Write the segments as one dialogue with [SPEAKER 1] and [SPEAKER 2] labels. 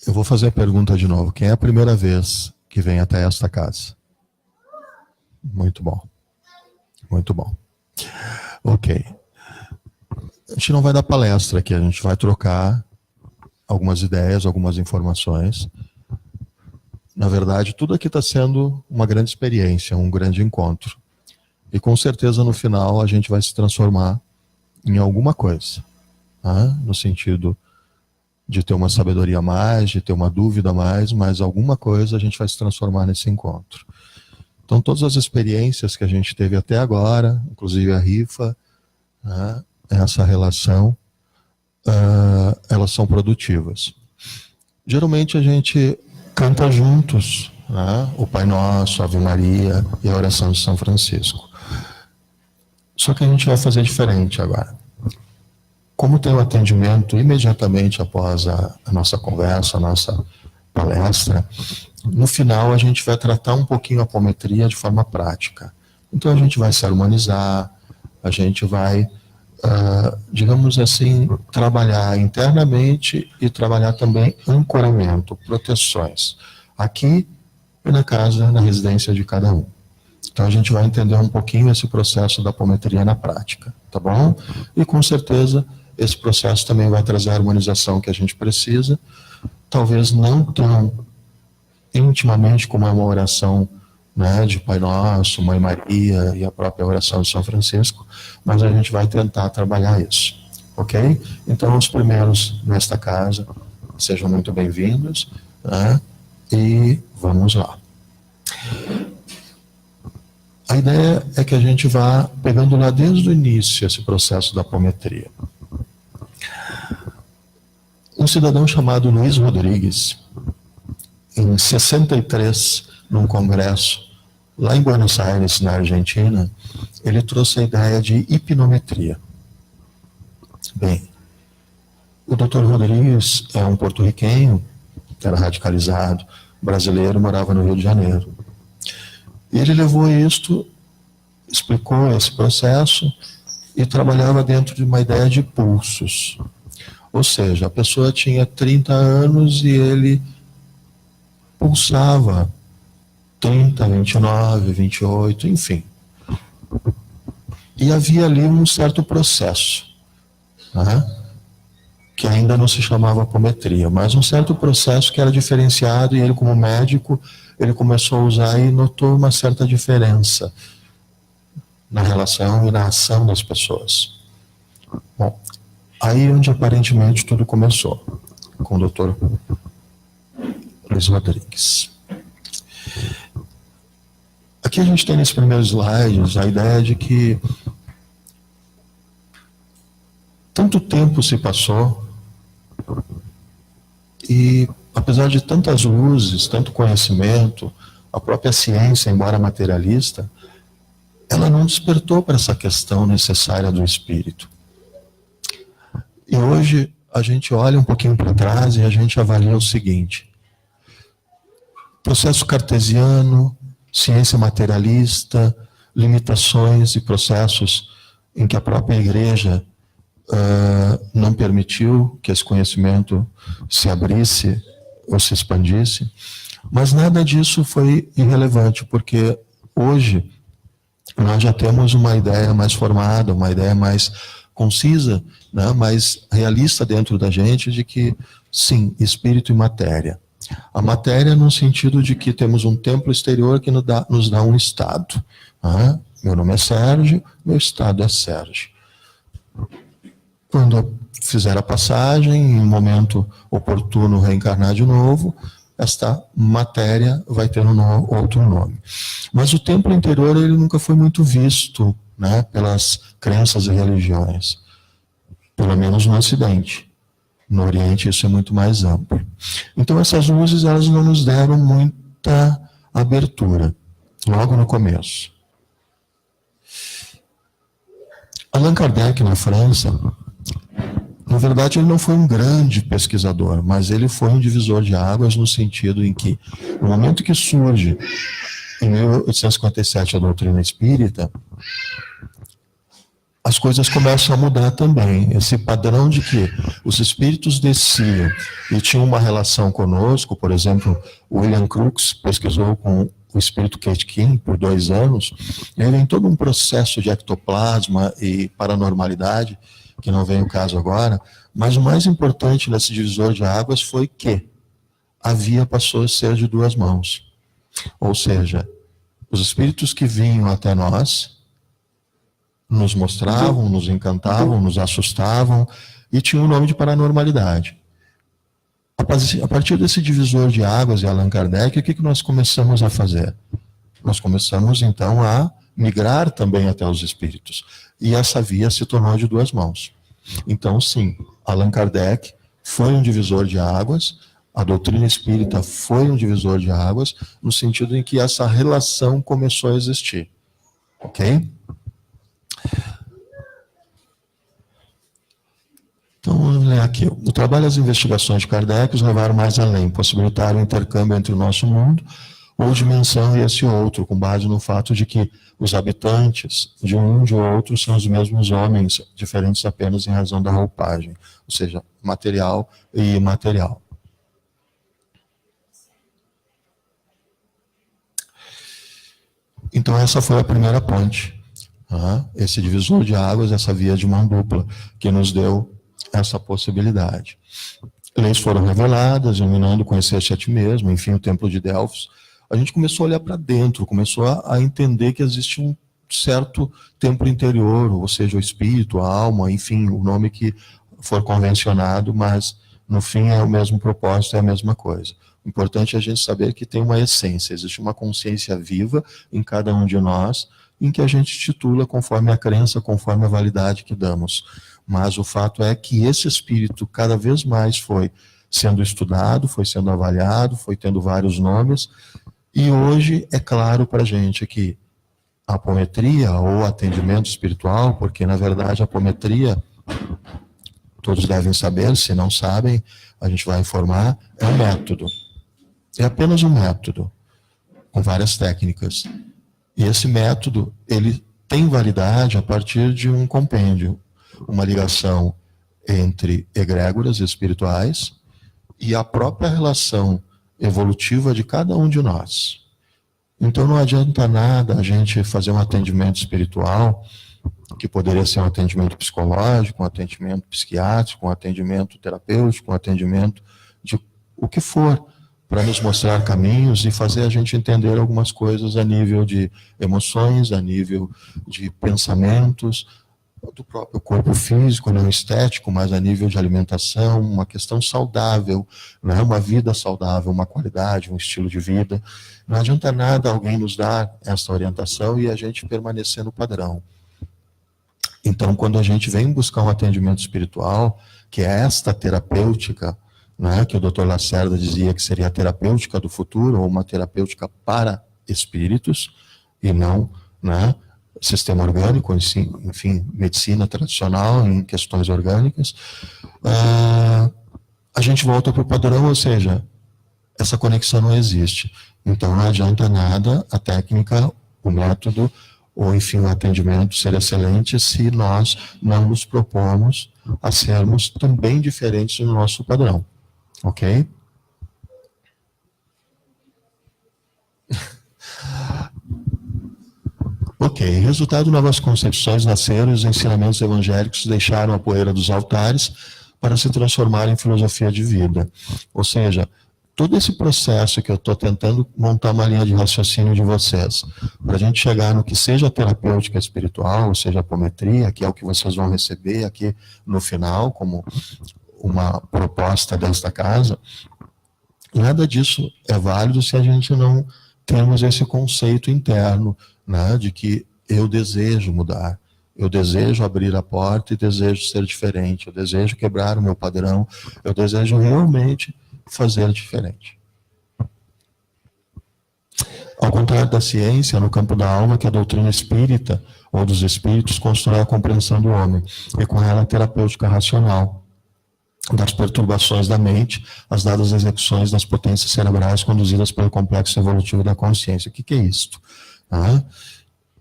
[SPEAKER 1] Eu vou fazer a pergunta de novo. Quem é a primeira vez que vem até esta casa? Muito bom. Muito bom. Ok. A gente não vai dar palestra aqui, a gente vai trocar algumas ideias, algumas informações. Na verdade, tudo aqui está sendo uma grande experiência, um grande encontro. E com certeza no final a gente vai se transformar em alguma coisa. Tá? No sentido de ter uma sabedoria a mais, de ter uma dúvida a mais, mas alguma coisa a gente vai se transformar nesse encontro. Então todas as experiências que a gente teve até agora, inclusive a rifa, né, essa relação, elas são produtivas. Geralmente a gente canta juntos, né, o Pai Nosso, a Ave Maria e a oração de São Francisco. Só que a gente vai fazer diferente agora. Como tem o atendimento imediatamente após a nossa conversa, a nossa palestra, no final a gente vai tratar um pouquinho a apometria de forma prática. Então a gente vai se harmonizar, a gente vai, digamos assim, trabalhar internamente e trabalhar também ancoramento, proteções, aqui e na casa, na residência de cada um. Então a gente vai entender um pouquinho esse processo da apometria na prática, tá bom? E com certeza esse processo também vai trazer a harmonização que a gente precisa, talvez não tão intimamente como é uma oração, né, de Pai Nosso, Mãe Maria e a própria oração de São Francisco, mas a gente vai tentar trabalhar isso, ok? Então os primeiros nesta casa, sejam muito bem-vindos, né, e vamos lá. A ideia é que a gente vá pegando lá desde o início esse processo da apometria. Um cidadão chamado Luiz Rodrigues, em 63, num congresso, lá em Buenos Aires, na Argentina, ele trouxe a ideia de hipnometria. Bem, o Dr. Rodrigues é um porto-riquenho, que era radicalizado, brasileiro, morava no Rio de Janeiro. E ele levou isto, explicou esse processo e trabalhava dentro de uma ideia de pulsos. Ou seja, a pessoa tinha 30 anos e ele pulsava 30, 29, 28, enfim. E havia ali um certo processo, né, que ainda não se chamava apometria, mas um certo processo que era diferenciado, e ele, como médico, ele começou a usar e notou uma certa diferença na relação e na ação das pessoas. Bom, aí onde aparentemente tudo começou, com o Dr. Luiz Rodrigues. Aqui a gente tem nesses primeiros slides a ideia de que tanto tempo se passou e, apesar de tantas luzes, tanto conhecimento, a própria ciência, embora materialista, ela não despertou para essa questão necessária do espírito. E hoje a gente olha um pouquinho para trás e a gente avalia o seguinte: processo cartesiano, ciência materialista, limitações e processos em que a própria igreja não permitiu que esse conhecimento se abrisse ou se expandisse, mas nada disso foi irrelevante, porque hoje nós já temos uma ideia mais formada, uma ideia mais concisa, né, mais realista dentro da gente, de que sim, espírito e matéria. A matéria no sentido de que temos um templo exterior que nos dá um estado. Né? Meu nome é Sérgio, meu estado é Sérgio. Quando eu fizer a passagem, em um momento oportuno reencarnar de novo, esta matéria vai ter outro nome. Mas o templo interior ele nunca foi muito visto, né, pelas crenças e religiões, pelo menos no Ocidente. No Oriente isso é muito mais amplo. Então essas luzes elas não nos deram muita abertura, logo no começo. Allan Kardec, na França, na verdade ele não foi um grande pesquisador, mas ele foi um divisor de águas no sentido em que, no momento que surge, em 1857, a doutrina espírita, as coisas começam a mudar também. Esse padrão de que os espíritos desciam e tinham uma relação conosco, por exemplo, William Crookes pesquisou com o espírito Kate King por 2 anos, ele em todo um processo de ectoplasma e paranormalidade, que não vem o caso agora, mas o mais importante nesse divisor de águas foi que a via passou a ser de 2 mãos. Ou seja, os espíritos que vinham até nós nos mostravam, nos encantavam, nos assustavam e tinham um nome de paranormalidade. A partir desse divisor de águas de Allan Kardec, o que nós começamos a fazer? Nós começamos então a migrar também até os espíritos. E essa via se tornou de 2 mãos. Então, sim, Allan Kardec foi um divisor de águas, a doutrina espírita foi um divisor de águas, no sentido em que essa relação começou a existir. Ok? Então, vamos ler aqui. O trabalho e as investigações de Kardec os levaram mais além, possibilitaram o intercâmbio entre o nosso mundo ou dimensão e esse outro, com base no fato de que os habitantes de um e de outro são os mesmos homens, diferentes apenas em razão da roupagem, ou seja, material e imaterial. Então, essa foi a primeira ponte. Esse divisor de águas, essa via de mão dupla, que nos deu essa possibilidade. Leis foram reveladas, iluminando, conhecer-se a ti mesmo, enfim, o templo de Delfos. A gente começou a olhar para dentro, começou a entender que existe um certo templo interior, ou seja, o espírito, a alma, enfim, o nome que for convencionado, mas no fim é o mesmo propósito, é a mesma coisa. O importante é a gente saber que tem uma essência, existe uma consciência viva em cada um de nós, em que a gente titula conforme a crença, conforme a validade que damos. Mas o fato é que esse espírito cada vez mais foi sendo estudado, foi sendo avaliado, foi tendo vários nomes, e hoje é claro para a gente que a apometria ou atendimento espiritual, porque na verdade a apometria, todos devem saber, se não sabem, a gente vai informar, é um método. É apenas um método, com várias técnicas. E esse método, ele tem validade a partir de um compêndio, uma ligação entre egrégoras espirituais e a própria relação evolutiva de cada um de nós. Então não adianta nada a gente fazer um atendimento espiritual, que poderia ser um atendimento psicológico, um atendimento psiquiátrico, um atendimento terapêutico, um atendimento de o que for, para nos mostrar caminhos e fazer a gente entender algumas coisas a nível de emoções, a nível de pensamentos, do próprio corpo físico, não estético, mas a nível de alimentação, uma questão saudável, né? Uma vida saudável, uma qualidade, um estilo de vida. Não adianta nada alguém nos dar essa orientação e a gente permanecer no padrão. Então, quando a gente vem buscar um atendimento espiritual, que é esta terapêutica, né, que o Dr. Lacerda dizia que seria a terapêutica do futuro, ou uma terapêutica para espíritos, e não, né, sistema orgânico, enfim, medicina tradicional em questões orgânicas, a gente volta para o padrão, ou seja, essa conexão não existe. Então não adianta nada a técnica, o método, ou enfim o atendimento ser excelente se nós não nos propomos a sermos também diferentes do nosso padrão. Ok? Ok, resultado, novas concepções nasceram e os ensinamentos evangélicos deixaram a poeira dos altares para se transformar em filosofia de vida. Ou seja, todo esse processo que eu estou tentando montar uma linha de raciocínio de vocês, para a gente chegar no que seja a terapêutica espiritual, ou seja, a apometria, que é o que vocês vão receber aqui no final, como uma proposta desta casa, nada disso é válido se a gente não temos esse conceito interno, né, de que eu desejo mudar, eu desejo abrir a porta e desejo ser diferente, eu desejo quebrar o meu padrão, eu desejo realmente fazer diferente. Ao contrário da ciência, no campo da alma, que a doutrina espírita ou dos espíritos constrói a compreensão do homem, e com ela a terapêutica racional das perturbações da mente, as dadas execuções das potências cerebrais conduzidas pelo complexo evolutivo da consciência. O que é isto?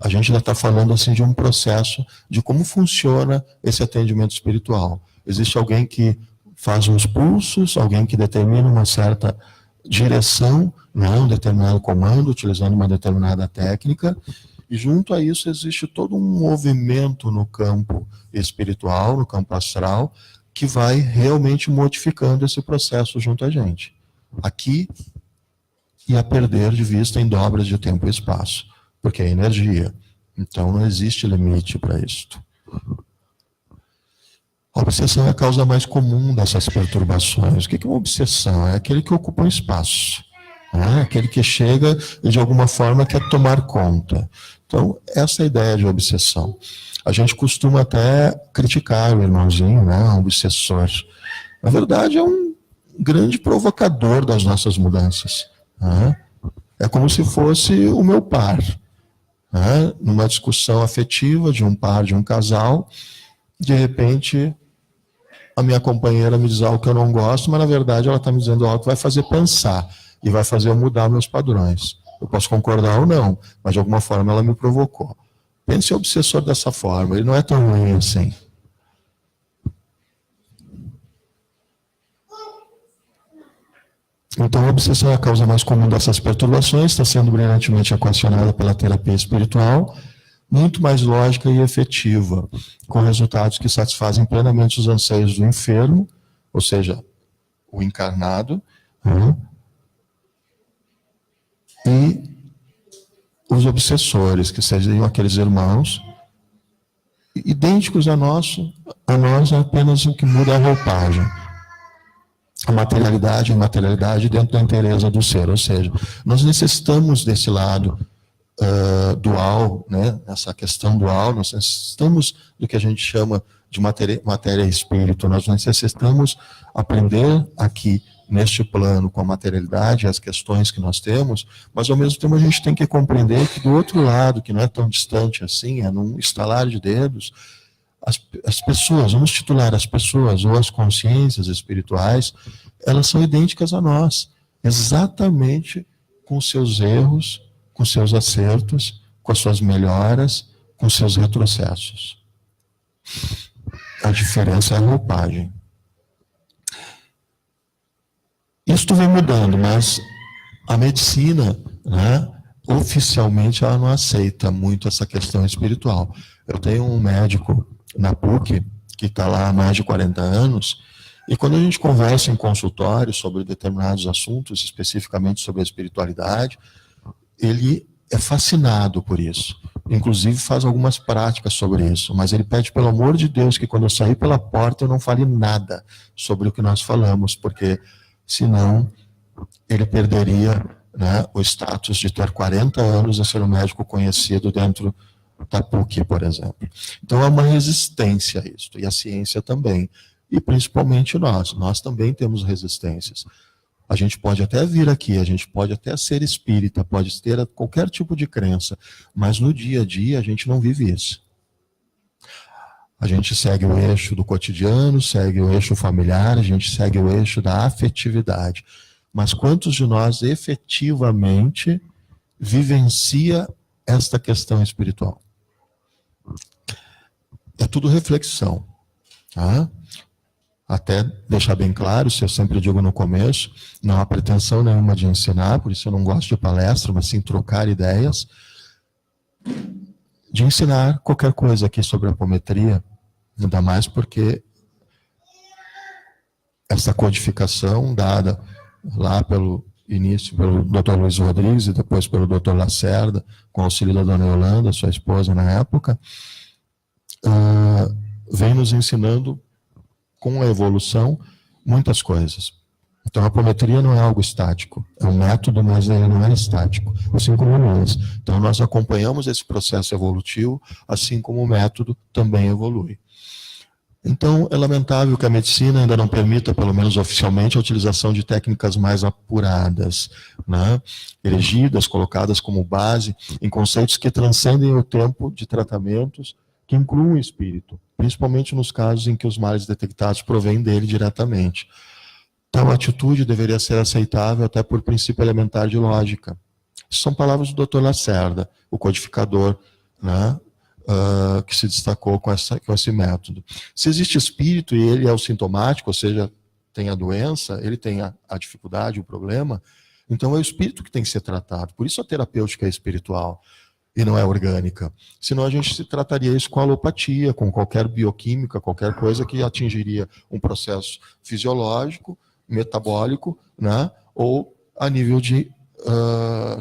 [SPEAKER 1] A gente ainda está falando assim de um processo de como funciona esse atendimento espiritual. Existe alguém que faz uns pulsos, alguém que determina uma certa direção, né, um determinado comando, utilizando uma determinada técnica, e junto a isso existe todo um movimento no campo espiritual, no campo astral, que vai realmente modificando esse processo junto a gente. Aqui, e a perder de vista em dobras de tempo e espaço, porque é energia. Então não existe limite para isto. A obsessão é a causa mais comum dessas perturbações. O que é uma obsessão? É aquele que ocupa um espaço. É aquele que chega e de alguma forma quer tomar conta. Então, essa é a ideia de obsessão. A gente costuma até criticar o irmãozinho, né, um obsessor. Na verdade, é um grande provocador das nossas mudanças. É como se fosse o meu par. Numa discussão afetiva de um par, de um casal, de repente a minha companheira me diz algo que eu não gosto, mas na verdade ela está me dizendo algo que vai fazer pensar e vai fazer eu mudar meus padrões. Eu posso concordar ou não, mas de alguma forma ela me provocou. Pense o obsessor dessa forma, ele não é tão ruim assim. Então, a obsessão é a causa mais comum dessas perturbações, está sendo brilhantemente equacionada pela terapia espiritual, muito mais lógica e efetiva, com resultados que satisfazem plenamente os anseios do enfermo, ou seja, o encarnado, e os obsessores, que seriam aqueles irmãos idênticos a nós é apenas o que muda a roupagem. A materialidade e a imaterialidade dentro da inteireza do ser, ou seja, nós necessitamos desse lado dual, né? Essa questão dual, nós necessitamos do que a gente chama de matéria e espírito, nós necessitamos aprender aqui neste plano com a materialidade, as questões que nós temos, mas ao mesmo tempo a gente tem que compreender que do outro lado, que não é tão distante assim, é num estalar de dedos, as pessoas, vamos titular as pessoas ou as consciências espirituais, elas são idênticas a nós, exatamente com seus erros, com seus acertos, com as suas melhoras, com seus retrocessos. A diferença é a roupagem. Isto vem mudando, mas a medicina, né, oficialmente ela não aceita muito essa questão espiritual. Eu tenho um médico na PUC, que está lá há mais de 40 anos, e quando a gente conversa em consultório sobre determinados assuntos, especificamente sobre a espiritualidade, ele é fascinado por isso. Inclusive faz algumas práticas sobre isso, mas ele pede pelo amor de Deus que quando eu sair pela porta eu não fale nada sobre o que nós falamos, porque senão ele perderia, né, o status de ter 40 anos e ser um médico conhecido dentro da PUC, por exemplo. Então há uma resistência a isso, e a ciência também, e principalmente nós também temos resistências. A gente pode até vir aqui, a gente pode até ser espírita, pode ter qualquer tipo de crença, mas no dia a dia a gente não vive isso. A gente segue o eixo do cotidiano, segue o eixo familiar, a gente segue o eixo da afetividade. Mas quantos de nós efetivamente vivencia esta questão espiritual? É tudo reflexão. Tá? Até deixar bem claro, se eu sempre digo no começo, não há pretensão nenhuma de ensinar, por isso eu não gosto de palestra, mas sim trocar ideias, de ensinar qualquer coisa aqui sobre a apometria, ainda mais porque essa codificação dada lá pelo início pelo Dr. Luiz Rodrigues e depois pelo Dr. Lacerda, com auxílio da Dona Yolanda, sua esposa na época, vem nos ensinando com a evolução muitas coisas. Então a apometria não é algo estático, é um método, mas ele não é estático, assim como nós. Então nós acompanhamos esse processo evolutivo, assim como o método também evolui. Então é lamentável que a medicina ainda não permita, pelo menos oficialmente, a utilização de técnicas mais apuradas, né? Erigidas, colocadas como base em conceitos que transcendem o tempo de tratamentos que incluem o espírito, principalmente nos casos em que os males detectados provêm dele diretamente. Tal atitude deveria ser aceitável até por princípio elementar de lógica. São palavras do Dr. Lacerda, o codificador né, que se destacou com esse método. Se existe espírito e ele é o sintomático, ou seja, tem a doença, ele tem a dificuldade, o problema, então é o espírito que tem que ser tratado. Por isso a terapêutica é espiritual e não é orgânica. Senão a gente se trataria isso com alopatia, com qualquer bioquímica, qualquer coisa que atingiria um processo fisiológico, metabólico, né, ou a nível de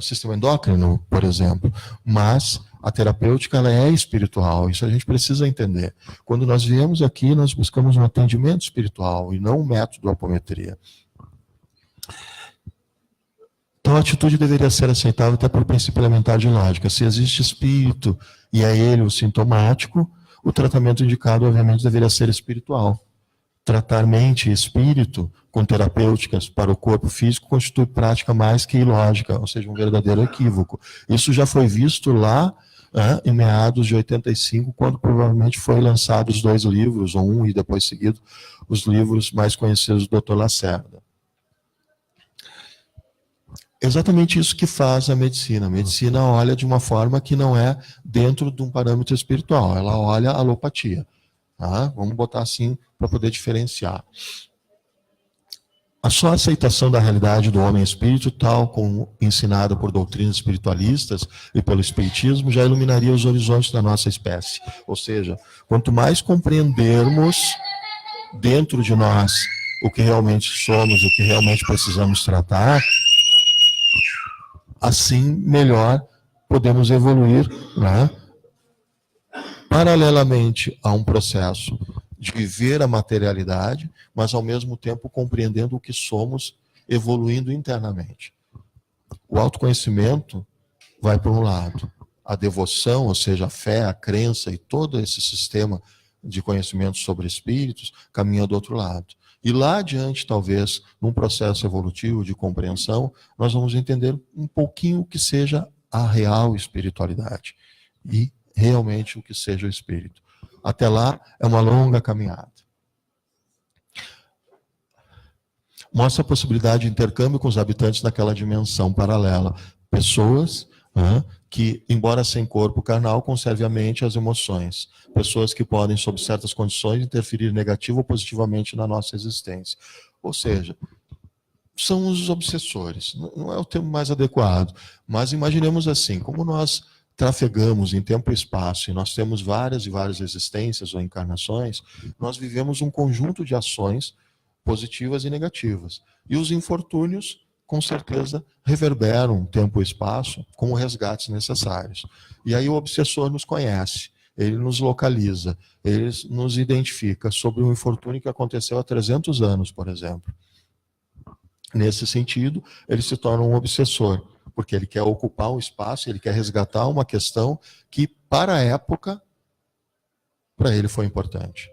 [SPEAKER 1] sistema endócrino, por exemplo. Mas a terapêutica ela é espiritual, isso a gente precisa entender. Quando nós viemos aqui, nós buscamos um atendimento espiritual e não um método de apometria. Então a atitude deveria ser aceitável até por princípio elementar de lógica. Se existe espírito e é ele o sintomático, o tratamento indicado obviamente deveria ser espiritual. Tratar mente e espírito com terapêuticas para o corpo físico constitui prática mais que ilógica, ou seja, um verdadeiro equívoco. Isso já foi visto lá em meados de 85, quando provavelmente foi lançado os 2 livros, ou um e depois seguido, os livros mais conhecidos do Dr. Lacerda. Exatamente isso que faz a medicina. A medicina olha de uma forma que não é dentro de um parâmetro espiritual, ela olha a alopatia. Tá? Vamos botar assim para poder diferenciar. A só aceitação da realidade do homem-espírito, tal como ensinada por doutrinas espiritualistas e pelo espiritismo, já iluminaria os horizontes da nossa espécie. Ou seja, quanto mais compreendermos dentro de nós o que realmente somos, o que realmente precisamos tratar, assim melhor podemos evoluir, né? Paralelamente a um processo de viver a materialidade, mas ao mesmo tempo compreendendo o que somos, evoluindo internamente. O autoconhecimento vai por um lado, a devoção, ou seja, a fé, a crença e todo esse sistema de conhecimento sobre espíritos caminha do outro lado. E lá adiante, talvez, num processo evolutivo de compreensão, nós vamos entender um pouquinho o que seja a real espiritualidade e realmente o que seja o espírito. Até lá é uma longa caminhada. Mostra a possibilidade de intercâmbio com os habitantes daquela dimensão paralela. Pessoas que, embora sem corpo carnal, conservem a mente e as emoções. Pessoas que podem, sob certas condições, interferir negativo ou positivamente na nossa existência. Ou seja, são os obsessores. Não é o termo mais adequado, mas imaginemos assim, como nós trafegamos em tempo e espaço e nós temos várias e várias existências ou encarnações, nós vivemos um conjunto de ações positivas e negativas. E os infortúnios, com certeza, reverberam tempo e espaço com os resgates necessários. E aí o obsessor nos conhece, ele nos localiza, ele nos identifica sobre um infortúnio que aconteceu há 300 anos, por exemplo. Nesse sentido, ele se torna um obsessor, porque ele quer ocupar um espaço, ele quer resgatar uma questão que, para a época, para ele foi importante.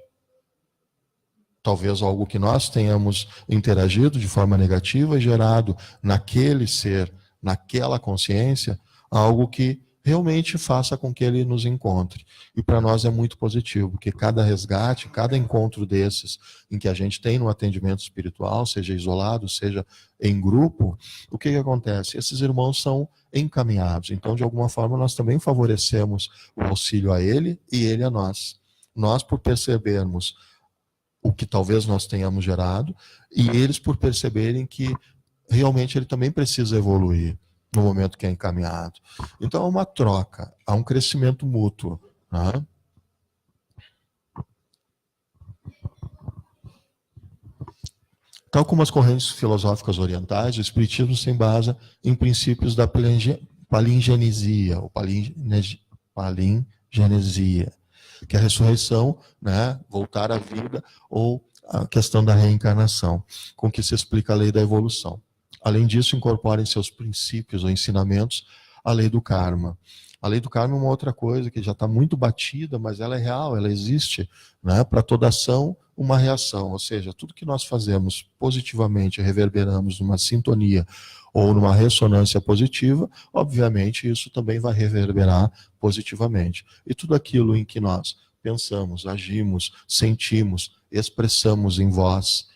[SPEAKER 1] Talvez algo que nós tenhamos interagido de forma negativa e gerado naquele ser, naquela consciência, algo que realmente faça com que ele nos encontre. E para nós é muito positivo, porque cada resgate, cada encontro desses em que a gente tem no atendimento espiritual, seja isolado, seja em grupo, o que acontece? Esses irmãos são encaminhados. Então, de alguma forma, nós também favorecemos o auxílio a ele e ele a nós. Nós, por percebermos o que talvez nós tenhamos gerado, e eles por perceberem que realmente ele também precisa evoluir no momento que é encaminhado. Então há uma troca, há um crescimento mútuo. Né? Tal como as correntes filosóficas orientais, o espiritismo se embasa em princípios da palingenesia, ou palingenesia, que é a ressurreição, né, voltar à vida, ou a questão da reencarnação, com que se explica a lei da evolução. Além disso, incorpora em seus princípios ou ensinamentos a lei do karma. A lei do karma é uma outra coisa que já está muito batida, mas ela é real, ela existe. Né? Para toda ação, uma reação. Ou seja, tudo que nós fazemos positivamente, reverberamos numa sintonia ou numa ressonância positiva, obviamente isso também vai reverberar positivamente. E tudo aquilo em que nós pensamos, agimos, sentimos, expressamos em voz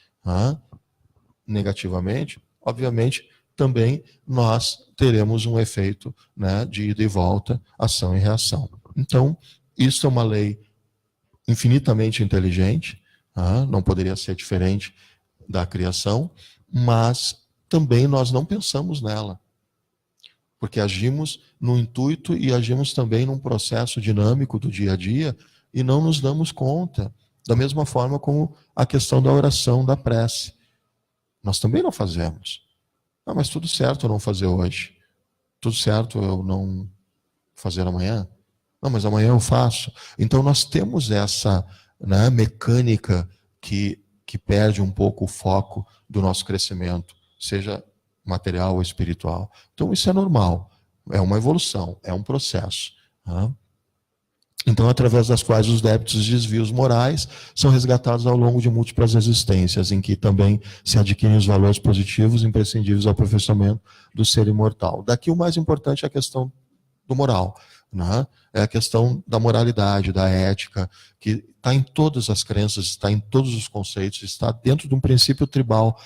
[SPEAKER 1] negativamente, obviamente também nós teremos um efeito, né, de ida e volta, ação e reação. Então, isso é uma lei infinitamente inteligente, não poderia ser diferente da criação, mas também nós não pensamos nela, porque agimos no intuito e agimos também num processo dinâmico do dia a dia e não nos damos conta, da mesma forma como a questão da oração, da prece. Nós também não fazemos. Mas tudo certo eu não fazer hoje. Tudo certo eu não fazer amanhã. Não, mas amanhã eu faço. Então nós temos essa, né, mecânica que perde um pouco o foco do nosso crescimento, seja material ou espiritual. Então isso é normal, é uma evolução, é um processo. Tá? Então, através das quais os débitos e desvios morais são resgatados ao longo de múltiplas existências, em que também se adquirem os valores positivos imprescindíveis ao aperfeiçoamento do ser imortal. Daqui o mais importante é a questão do moral, né? É a questão da moralidade, da ética, que está em todas as crenças, está em todos os conceitos, está dentro de um princípio tribal.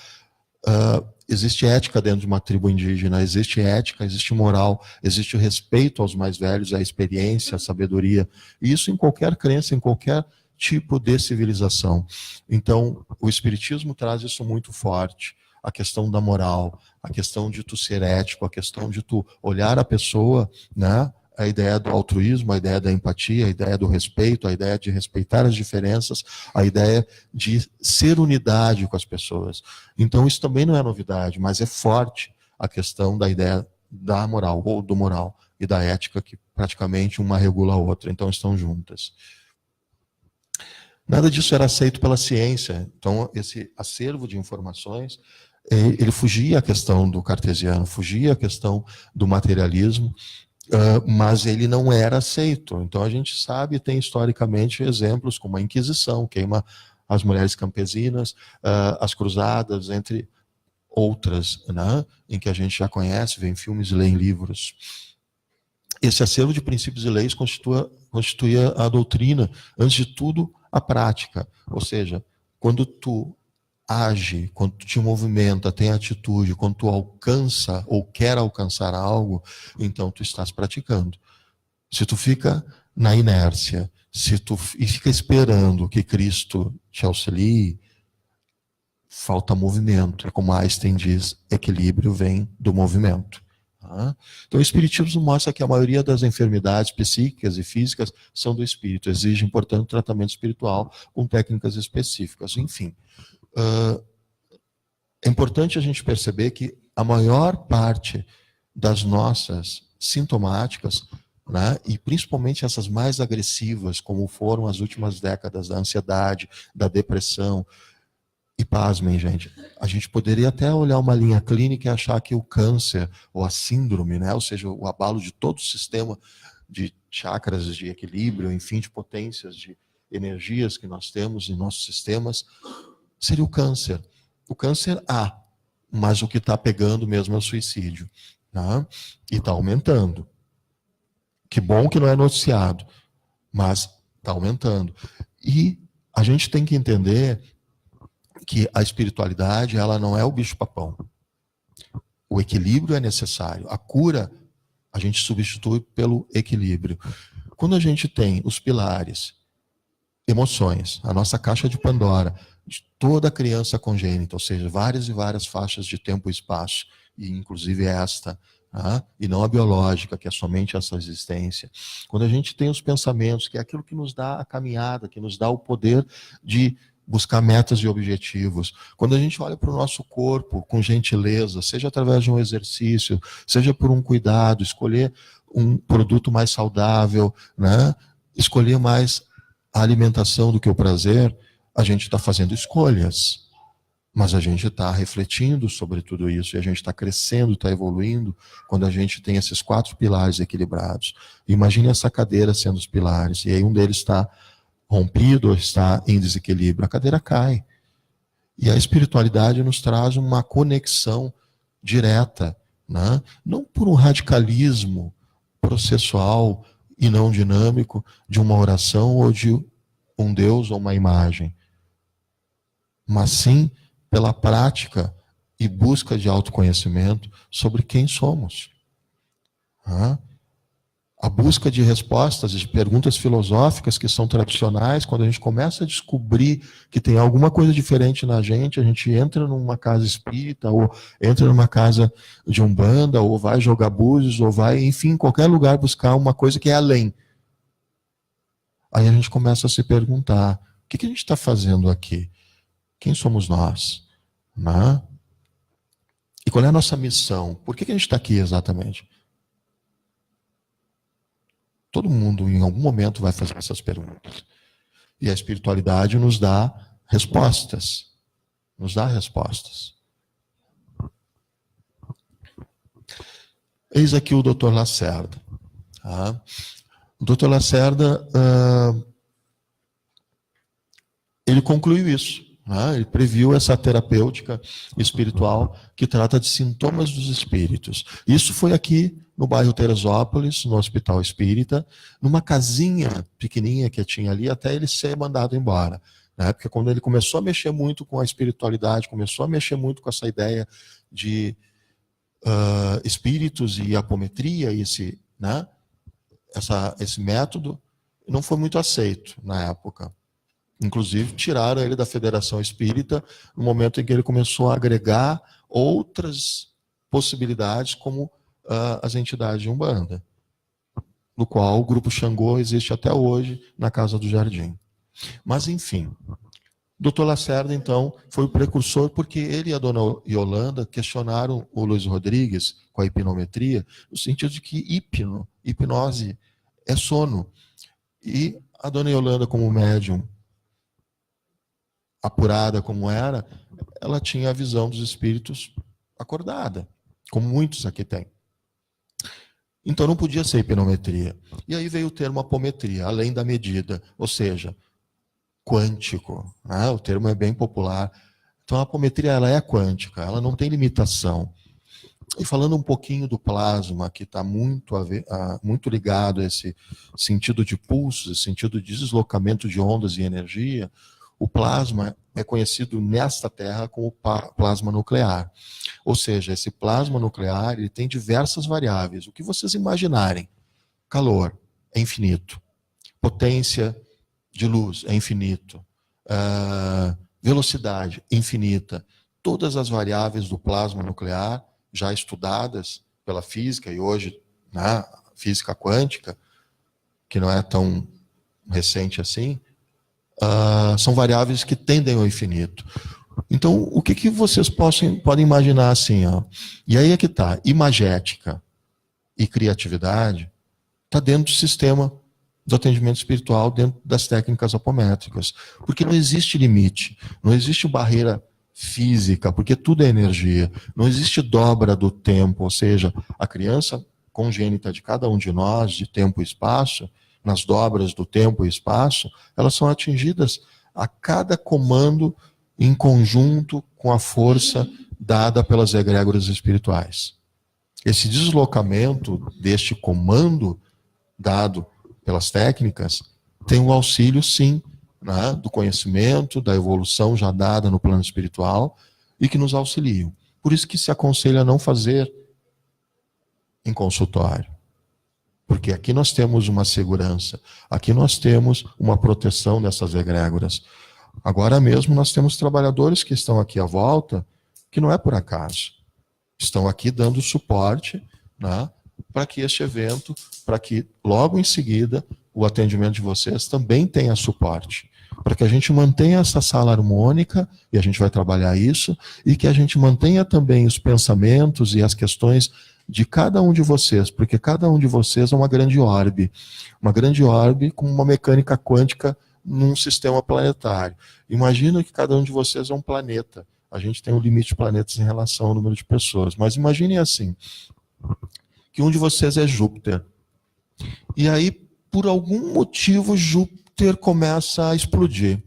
[SPEAKER 1] Existe ética dentro de uma tribo indígena, existe ética, existe moral, existe o respeito aos mais velhos, a experiência, a sabedoria. E isso em qualquer crença, em qualquer tipo de civilização. Então, o Espiritismo traz isso muito forte. A questão da moral, a questão de tu ser ético, a questão de tu olhar a pessoa, né? A ideia do altruísmo, a ideia da empatia, a ideia do respeito, a ideia de respeitar as diferenças, a ideia de ser unidade com as pessoas. Então isso também não é novidade, mas é forte a questão da ideia da moral, ou do moral, e da ética, que praticamente uma regula a outra, então estão juntas. Nada disso era aceito pela ciência, então esse acervo de informações, ele fugia à questão do cartesiano, fugia à questão do materialismo, mas ele não era aceito. Então a gente sabe, tem historicamente exemplos como a Inquisição, queima as mulheres campesinas, as cruzadas, entre outras, né, em que a gente já conhece, vê em filmes e lê em livros. Esse acervo de princípios e leis constituía a doutrina, antes de tudo, a prática. Ou seja, quando tu age, quando tu te movimenta, tem atitude, quando tu alcança ou quer alcançar algo, então tu estás praticando. Se tu fica na inércia, se tu fica esperando que Cristo te auxilie, falta movimento. Como Einstein diz, equilíbrio vem do movimento. Então o Espiritismo mostra que a maioria das enfermidades psíquicas e físicas são do espírito, exigem, portanto, tratamento espiritual com técnicas específicas. Enfim, é importante a gente perceber que a maior parte das nossas sintomáticas, né, e principalmente essas mais agressivas, como foram as últimas décadas, da ansiedade, da depressão, e pasmem, gente, a gente poderia até olhar uma linha clínica e achar que o câncer, ou a síndrome, né, ou seja, o abalo de todo o sistema de chakras, de equilíbrio, enfim, de potências, de energias que nós temos em nossos sistemas, seria o câncer. O câncer há, mas o que está pegando mesmo é o suicídio. Tá? E está aumentando. Que bom que não é noticiado, mas está aumentando. E a gente tem que entender que a espiritualidade, ela não é o bicho-papão. O equilíbrio é necessário. A cura, a gente substitui pelo equilíbrio. Quando a gente tem os pilares, emoções, a nossa caixa de Pandora, de toda criança congênita, ou seja, várias e várias faixas de tempo e espaço, e inclusive esta, e não a biológica, que é somente essa existência. Quando a gente tem os pensamentos, que é aquilo que nos dá a caminhada, que nos dá o poder de buscar metas e objetivos. Quando a gente olha para o nosso corpo com gentileza, seja através de um exercício, seja por um cuidado, escolher um produto mais saudável, né? Escolher mais a alimentação do que o prazer, a gente está fazendo escolhas. Mas a gente está refletindo sobre tudo isso, e a gente está crescendo, está evoluindo, quando a gente tem esses 4 pilares equilibrados. Imagine essa cadeira sendo os pilares, e aí um deles está rompido ou está em desequilíbrio, a cadeira cai. E a espiritualidade nos traz uma conexão direta, né? Não por um radicalismo processual e não dinâmico de uma oração ou de um Deus ou uma imagem, mas sim pela prática e busca de autoconhecimento sobre quem somos. A busca de respostas, de perguntas filosóficas que são tradicionais, quando a gente começa a descobrir que tem alguma coisa diferente na gente, a gente entra numa casa espírita, ou entra numa casa de umbanda, ou vai jogar búzios, ou vai, enfim, em qualquer lugar buscar uma coisa que é além. Aí a gente começa a se perguntar, o que a gente está fazendo aqui? Quem somos nós? Né? E qual é a nossa missão? Por que a gente está aqui exatamente? Todo mundo, em algum momento, vai fazer essas perguntas. E a espiritualidade nos dá respostas. Nos dá respostas. Eis aqui o Dr. Lacerda. Tá? O Dr. Lacerda, ele concluiu isso. Ele previu essa terapêutica espiritual que trata de sintomas dos espíritos. Isso foi aqui no bairro Teresópolis, no Hospital Espírita, numa casinha pequenininha que tinha ali, até ele ser mandado embora. Na época, quando ele começou a mexer muito com a espiritualidade, começou a mexer muito com essa ideia de espíritos e apometria, esse método, não foi muito aceito na época. Inclusive, tiraram ele da Federação Espírita no momento em que ele começou a agregar outras possibilidades, como as entidades de Umbanda, no qual o Grupo Xangô existe até hoje na Casa do Jardim. Mas, enfim, Dr. Lacerda, então, foi o precursor, porque ele e a dona Yolanda questionaram o Luiz Rodrigues com a hipnometria, no sentido de que hipnose é sono. E a dona Yolanda, como médium, apurada como era, ela tinha a visão dos espíritos acordada, como muitos aqui têm. Então não podia ser hipnometria. E aí veio o termo apometria, além da medida, ou seja, quântico. O termo é bem popular. Então a apometria, ela é quântica, ela não tem limitação. E falando um pouquinho do plasma, que está muito ligado a esse sentido de pulsos, esse sentido de deslocamento de ondas e energia, o plasma é conhecido nesta Terra como plasma nuclear. Ou seja, esse plasma nuclear ele tem diversas variáveis. O que vocês imaginarem. Calor é infinito. Potência de luz é infinito. Velocidade infinita. Todas as variáveis do plasma nuclear, já estudadas pela física, e hoje na física quântica, que não é tão recente assim, são variáveis que tendem ao infinito. Então, o que vocês podem imaginar assim? E aí é que está. Imagética e criatividade está dentro do sistema do atendimento espiritual, dentro das técnicas apométricas. Porque não existe limite, não existe barreira física, porque tudo é energia. Não existe dobra do tempo, ou seja, a criança congênita de cada um de nós, de tempo e espaço, nas dobras do tempo e espaço, elas são atingidas a cada comando em conjunto com a força dada pelas egrégoras espirituais. Esse deslocamento deste comando dado pelas técnicas tem o auxílio, sim, do conhecimento, da evolução já dada no plano espiritual e que nos auxiliam. Por isso que se aconselha a não fazer em consultório. Porque aqui nós temos uma segurança, aqui nós temos uma proteção dessas egrégoras. Agora mesmo nós temos trabalhadores que estão aqui à volta, que não é por acaso. Estão aqui dando suporte para que este evento, para que logo em seguida o atendimento de vocês também tenha suporte. Para que a gente mantenha essa sala harmônica, e a gente vai trabalhar isso, e que a gente mantenha também os pensamentos e as questões de cada um de vocês, porque cada um de vocês é uma grande orbe com uma mecânica quântica num sistema planetário. Imagina que cada um de vocês é um planeta. A gente tem um limite de planetas em relação ao número de pessoas, mas imaginem assim, que um de vocês é Júpiter. E aí, por algum motivo, Júpiter começa a explodir.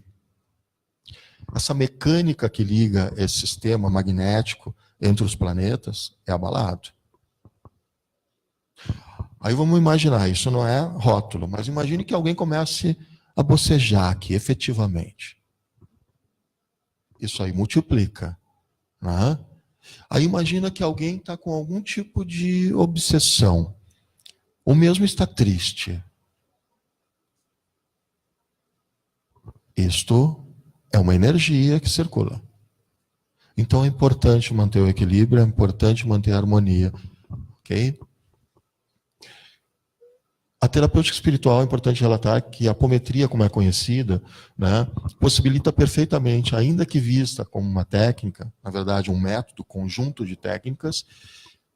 [SPEAKER 1] Essa mecânica que liga esse sistema magnético entre os planetas é abalado. Aí vamos imaginar, isso não é rótulo, mas imagine que alguém comece a bocejar aqui, efetivamente. Isso aí multiplica. Aí imagina que alguém está com algum tipo de obsessão, ou mesmo está triste. Isto é uma energia que circula. Então é importante manter o equilíbrio, é importante manter a harmonia, ok? A terapêutica espiritual, é importante relatar que a apometria, como é conhecida, né, possibilita perfeitamente, ainda que vista como uma técnica, na verdade um método, conjunto de técnicas,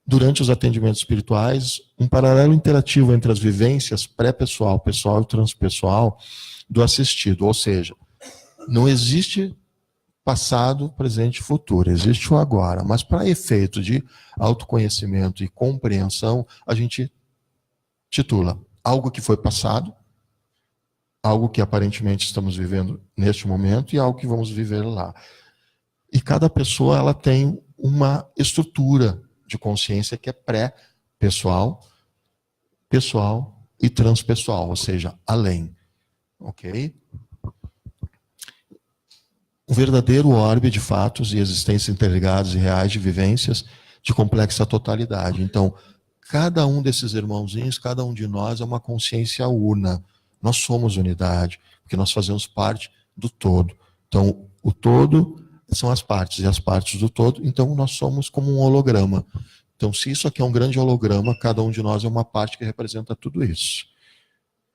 [SPEAKER 1] durante os atendimentos espirituais, um paralelo interativo entre as vivências pré-pessoal, pessoal e transpessoal do assistido. Ou seja, não existe passado, presente e futuro, existe o agora. Mas para efeito de autoconhecimento e compreensão, a gente titula algo que foi passado, algo que aparentemente estamos vivendo neste momento e algo que vamos viver lá. E cada pessoa ela tem uma estrutura de consciência que é pré-pessoal, pessoal e transpessoal, ou seja, além. Ok? Um verdadeiro orbe de fatos e existências interligadas e reais de vivências de complexa totalidade. Então, cada um desses irmãozinhos, cada um de nós é uma consciência una. Nós somos unidade, porque nós fazemos parte do todo. Então, o todo são as partes e as partes do todo, então nós somos como um holograma. Então, se isso aqui é um grande holograma, cada um de nós é uma parte que representa tudo isso.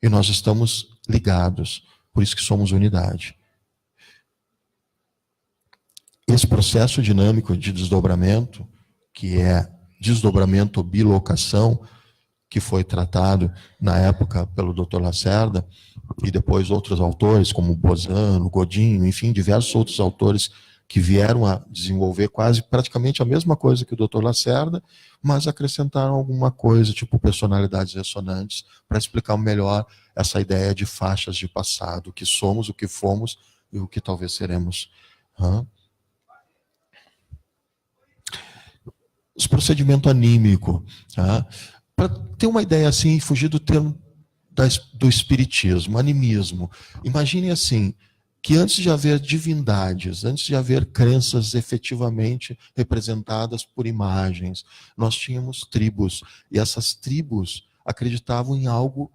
[SPEAKER 1] E nós estamos ligados, por isso que somos unidade. Esse processo dinâmico de desdobramento, que é desdobramento ou bilocação, que foi tratado na época pelo Dr. Lacerda, e depois outros autores, como Bozano, Godinho, enfim, diversos outros autores que vieram a desenvolver quase praticamente a mesma coisa que o Dr. Lacerda, mas acrescentaram alguma coisa, tipo personalidades ressonantes, para explicar melhor essa ideia de faixas de passado, o que somos, o que fomos e o que talvez seremos. Esse procedimento anímico, tá? Para ter uma ideia assim, fugir do termo do espiritismo, animismo. Imagine assim, que antes de haver divindades, antes de haver crenças efetivamente representadas por imagens, nós tínhamos tribos, e essas tribos acreditavam em algo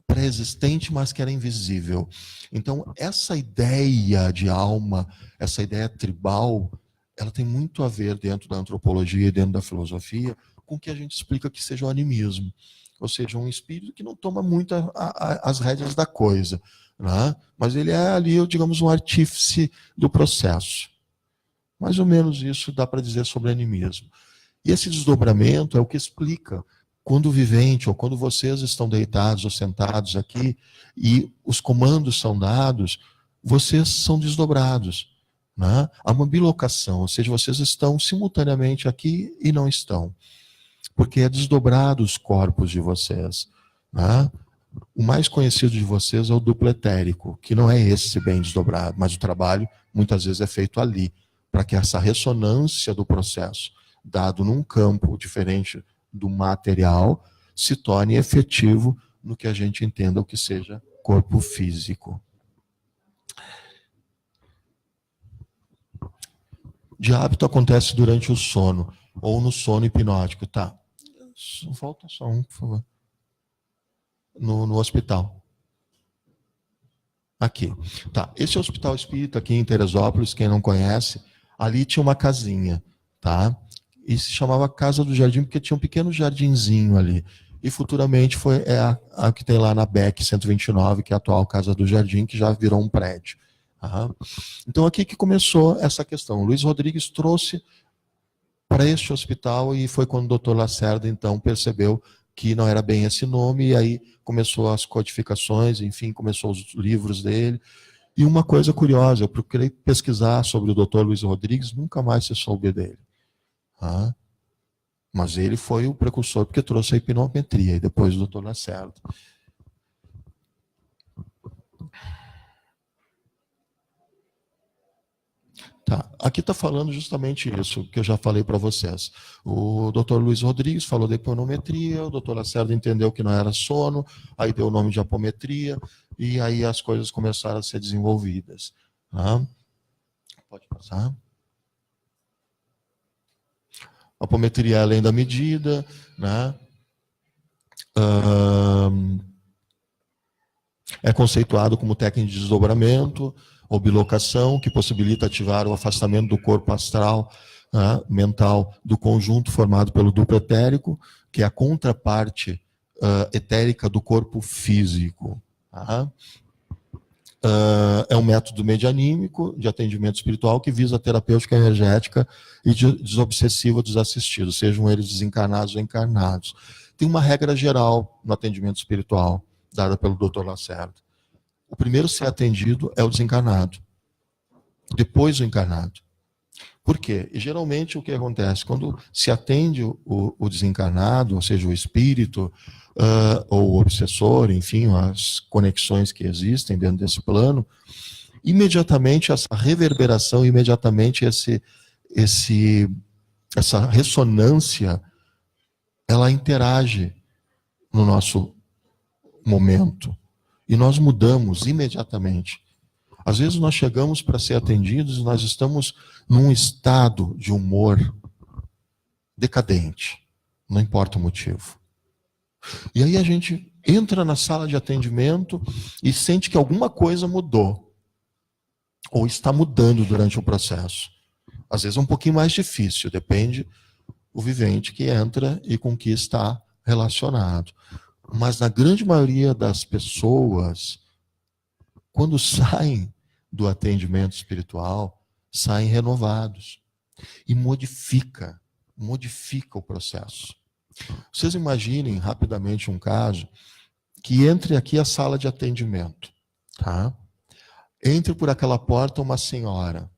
[SPEAKER 1] pré-existente, mas que era invisível. Então, essa ideia de alma, essa ideia tribal, ela tem muito a ver dentro da antropologia e dentro da filosofia com o que a gente explica que seja o animismo. Ou seja, um espírito que não toma muito as rédeas da coisa, né? Mas ele é ali, digamos, um artífice do processo. Mais ou menos isso dá para dizer sobre animismo. E esse desdobramento é o que explica quando o vivente, ou quando vocês estão deitados ou sentados aqui, e os comandos são dados, vocês são desdobrados. Né? Há uma bilocação, ou seja, vocês estão simultaneamente aqui e não estão. Porque é desdobrado os corpos de vocês. Né? O mais conhecido de vocês é o duplo etérico, que não é esse bem desdobrado, mas o trabalho muitas vezes é feito ali, para que essa ressonância do processo, dado num campo diferente do material, se torne efetivo no que a gente entenda o que seja corpo físico. De hábito acontece durante o sono, ou no sono hipnótico, tá? Falta só um, por favor. No hospital. Aqui. Tá. Esse hospital espírita aqui em Teresópolis, quem não conhece, ali tinha uma casinha, tá? E se chamava Casa do Jardim porque tinha um pequeno jardinzinho ali. E futuramente foi a que tem lá na BEC 129, que é a atual Casa do Jardim, que já virou um prédio. Tá? Então aqui que começou essa questão. O Luiz Rodrigues trouxe para este hospital e foi quando o Dr. Lacerda então percebeu que não era bem esse nome, e aí começou as codificações, enfim, começou os livros dele. E uma coisa curiosa, eu procurei pesquisar sobre o Dr. Luiz Rodrigues, nunca mais se soube dele. Tá? Mas ele foi o precursor porque trouxe a hipnometria, e depois o Dr. Lacerda. Tá. Aqui está falando justamente isso que eu já falei para vocês. O Dr. Luiz Rodrigues falou da hipnometria, o Dr. Lacerda entendeu que não era sono, aí deu o nome de apometria, e aí as coisas começaram a ser desenvolvidas. Tá? Pode passar. Apometria é além da medida, né? É conceituado como técnica de desdobramento ou bilocação, que possibilita ativar o afastamento do corpo astral, mental, do conjunto formado pelo duplo etérico, que é a contraparte etérica do corpo físico. É um método medianímico de atendimento espiritual que visa a terapêutica energética e desobsessiva dos assistidos, sejam eles desencarnados ou encarnados. Tem uma regra geral no atendimento espiritual, dada pelo Dr. Lacerda. O primeiro a ser atendido é o desencarnado, depois o encarnado. Por quê? E geralmente o que acontece? Quando se atende o desencarnado, ou seja, o espírito, ou o obsessor, enfim, as conexões que existem dentro desse plano, imediatamente essa reverberação, imediatamente essa ressonância, ela interage no nosso momento. E nós mudamos imediatamente. Às vezes nós chegamos para ser atendidos e nós estamos num estado de humor decadente, não importa o motivo. E aí a gente entra na sala de atendimento e sente que alguma coisa mudou, ou está mudando durante o processo. Às vezes é um pouquinho mais difícil, depende do vivente que entra e com que está relacionado. Mas na grande maioria das pessoas, quando saem do atendimento espiritual, saem renovados. E modifica o processo. Vocês imaginem rapidamente um caso que entre aqui a sala de atendimento. Tá? Entre por aquela porta uma senhora.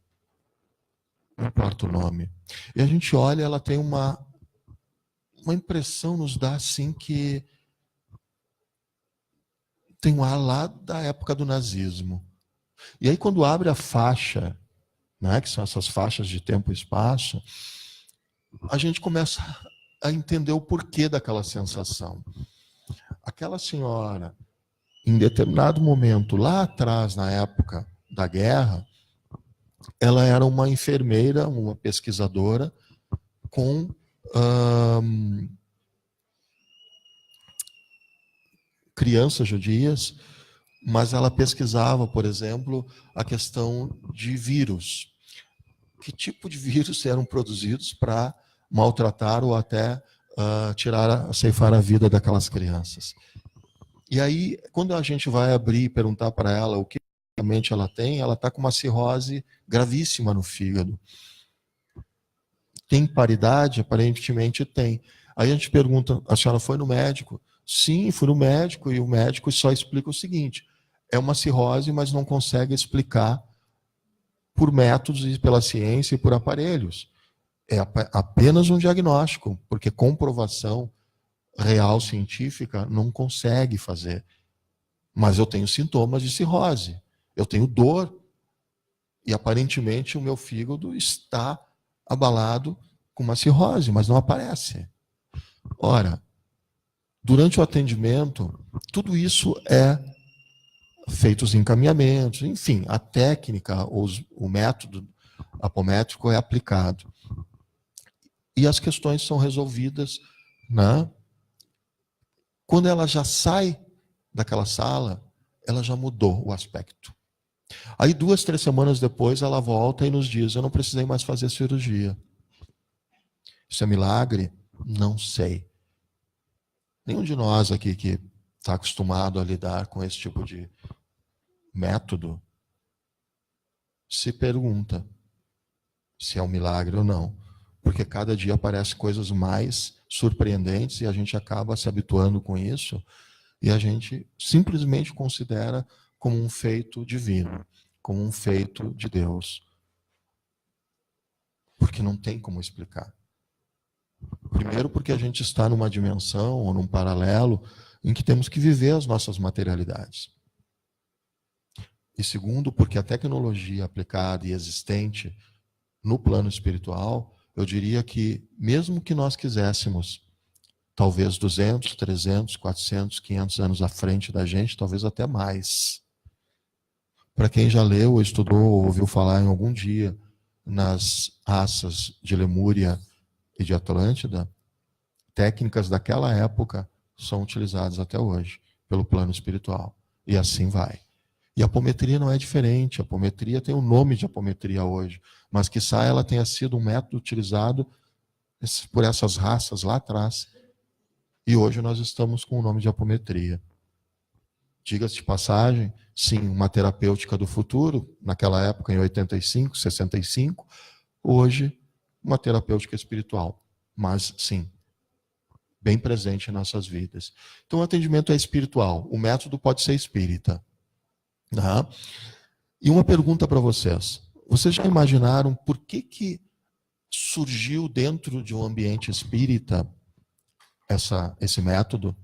[SPEAKER 1] Não importa o nome. E a gente olha, ela tem uma impressão, nos dá assim que tem um ar lá da época do nazismo. E aí quando abre a faixa, né, que são essas faixas de tempo e espaço, a gente começa a entender o porquê daquela sensação. Aquela senhora, em determinado momento, lá atrás, na época da guerra, ela era uma enfermeira, uma pesquisadora, com crianças judias, mas ela pesquisava, por exemplo, a questão de vírus. Que tipo de vírus eram produzidos para maltratar ou até ceifar a vida daquelas crianças. E aí, quando a gente vai abrir e perguntar para ela o que realmente ela está com uma cirrose gravíssima no fígado. Tem paridade? Aparentemente tem. Aí a gente pergunta, a senhora foi no médico? Sim, fui no médico, e o médico só explica o seguinte: é uma cirrose, mas não consegue explicar por métodos e pela ciência e por aparelhos. É apenas um diagnóstico, porque comprovação real científica não consegue fazer. Mas eu tenho sintomas de cirrose, eu tenho dor, e aparentemente o meu fígado está abalado com uma cirrose, mas não aparece. Ora, durante o atendimento, tudo isso é feito os encaminhamentos, enfim, a técnica, o método apométrico é aplicado. E as questões são resolvidas, né? Quando ela já sai daquela sala, ela já mudou o aspecto. Aí 2, 3 semanas depois, ela volta e nos diz: eu não precisei mais fazer cirurgia. Isso é milagre? Não sei. Nenhum de nós aqui que está acostumado a lidar com esse tipo de método se pergunta se é um milagre ou não. Porque cada dia aparecem coisas mais surpreendentes e a gente acaba se habituando com isso e a gente simplesmente considera como um feito divino, como um feito de Deus. Porque não tem como explicar. Primeiro, porque a gente está numa dimensão ou num paralelo em que temos que viver as nossas materialidades. E segundo, porque a tecnologia aplicada e existente no plano espiritual, eu diria que, mesmo que nós quiséssemos, talvez 200, 300, 400, 500 anos à frente da gente, talvez até mais. Para quem já leu, ou estudou, ou ouviu falar em algum dia nas raças de Lemúria e de Atlântida, técnicas daquela época são utilizados até hoje pelo plano espiritual. E assim vai. E a apometria não é diferente. A apometria tem o nome de apometria hoje, mas quiçá ela tenha sido um método utilizado por essas raças lá atrás. E hoje nós estamos com o nome de apometria. Diga-se de passagem, sim, uma terapêutica do futuro, naquela época em 85, 65, hoje uma terapêutica espiritual. Mas sim, bem presente em nossas vidas. Então o atendimento é espiritual, o método pode ser espírita. Tá? E uma pergunta para vocês. Vocês já imaginaram por que surgiu dentro de um ambiente espírita esse método?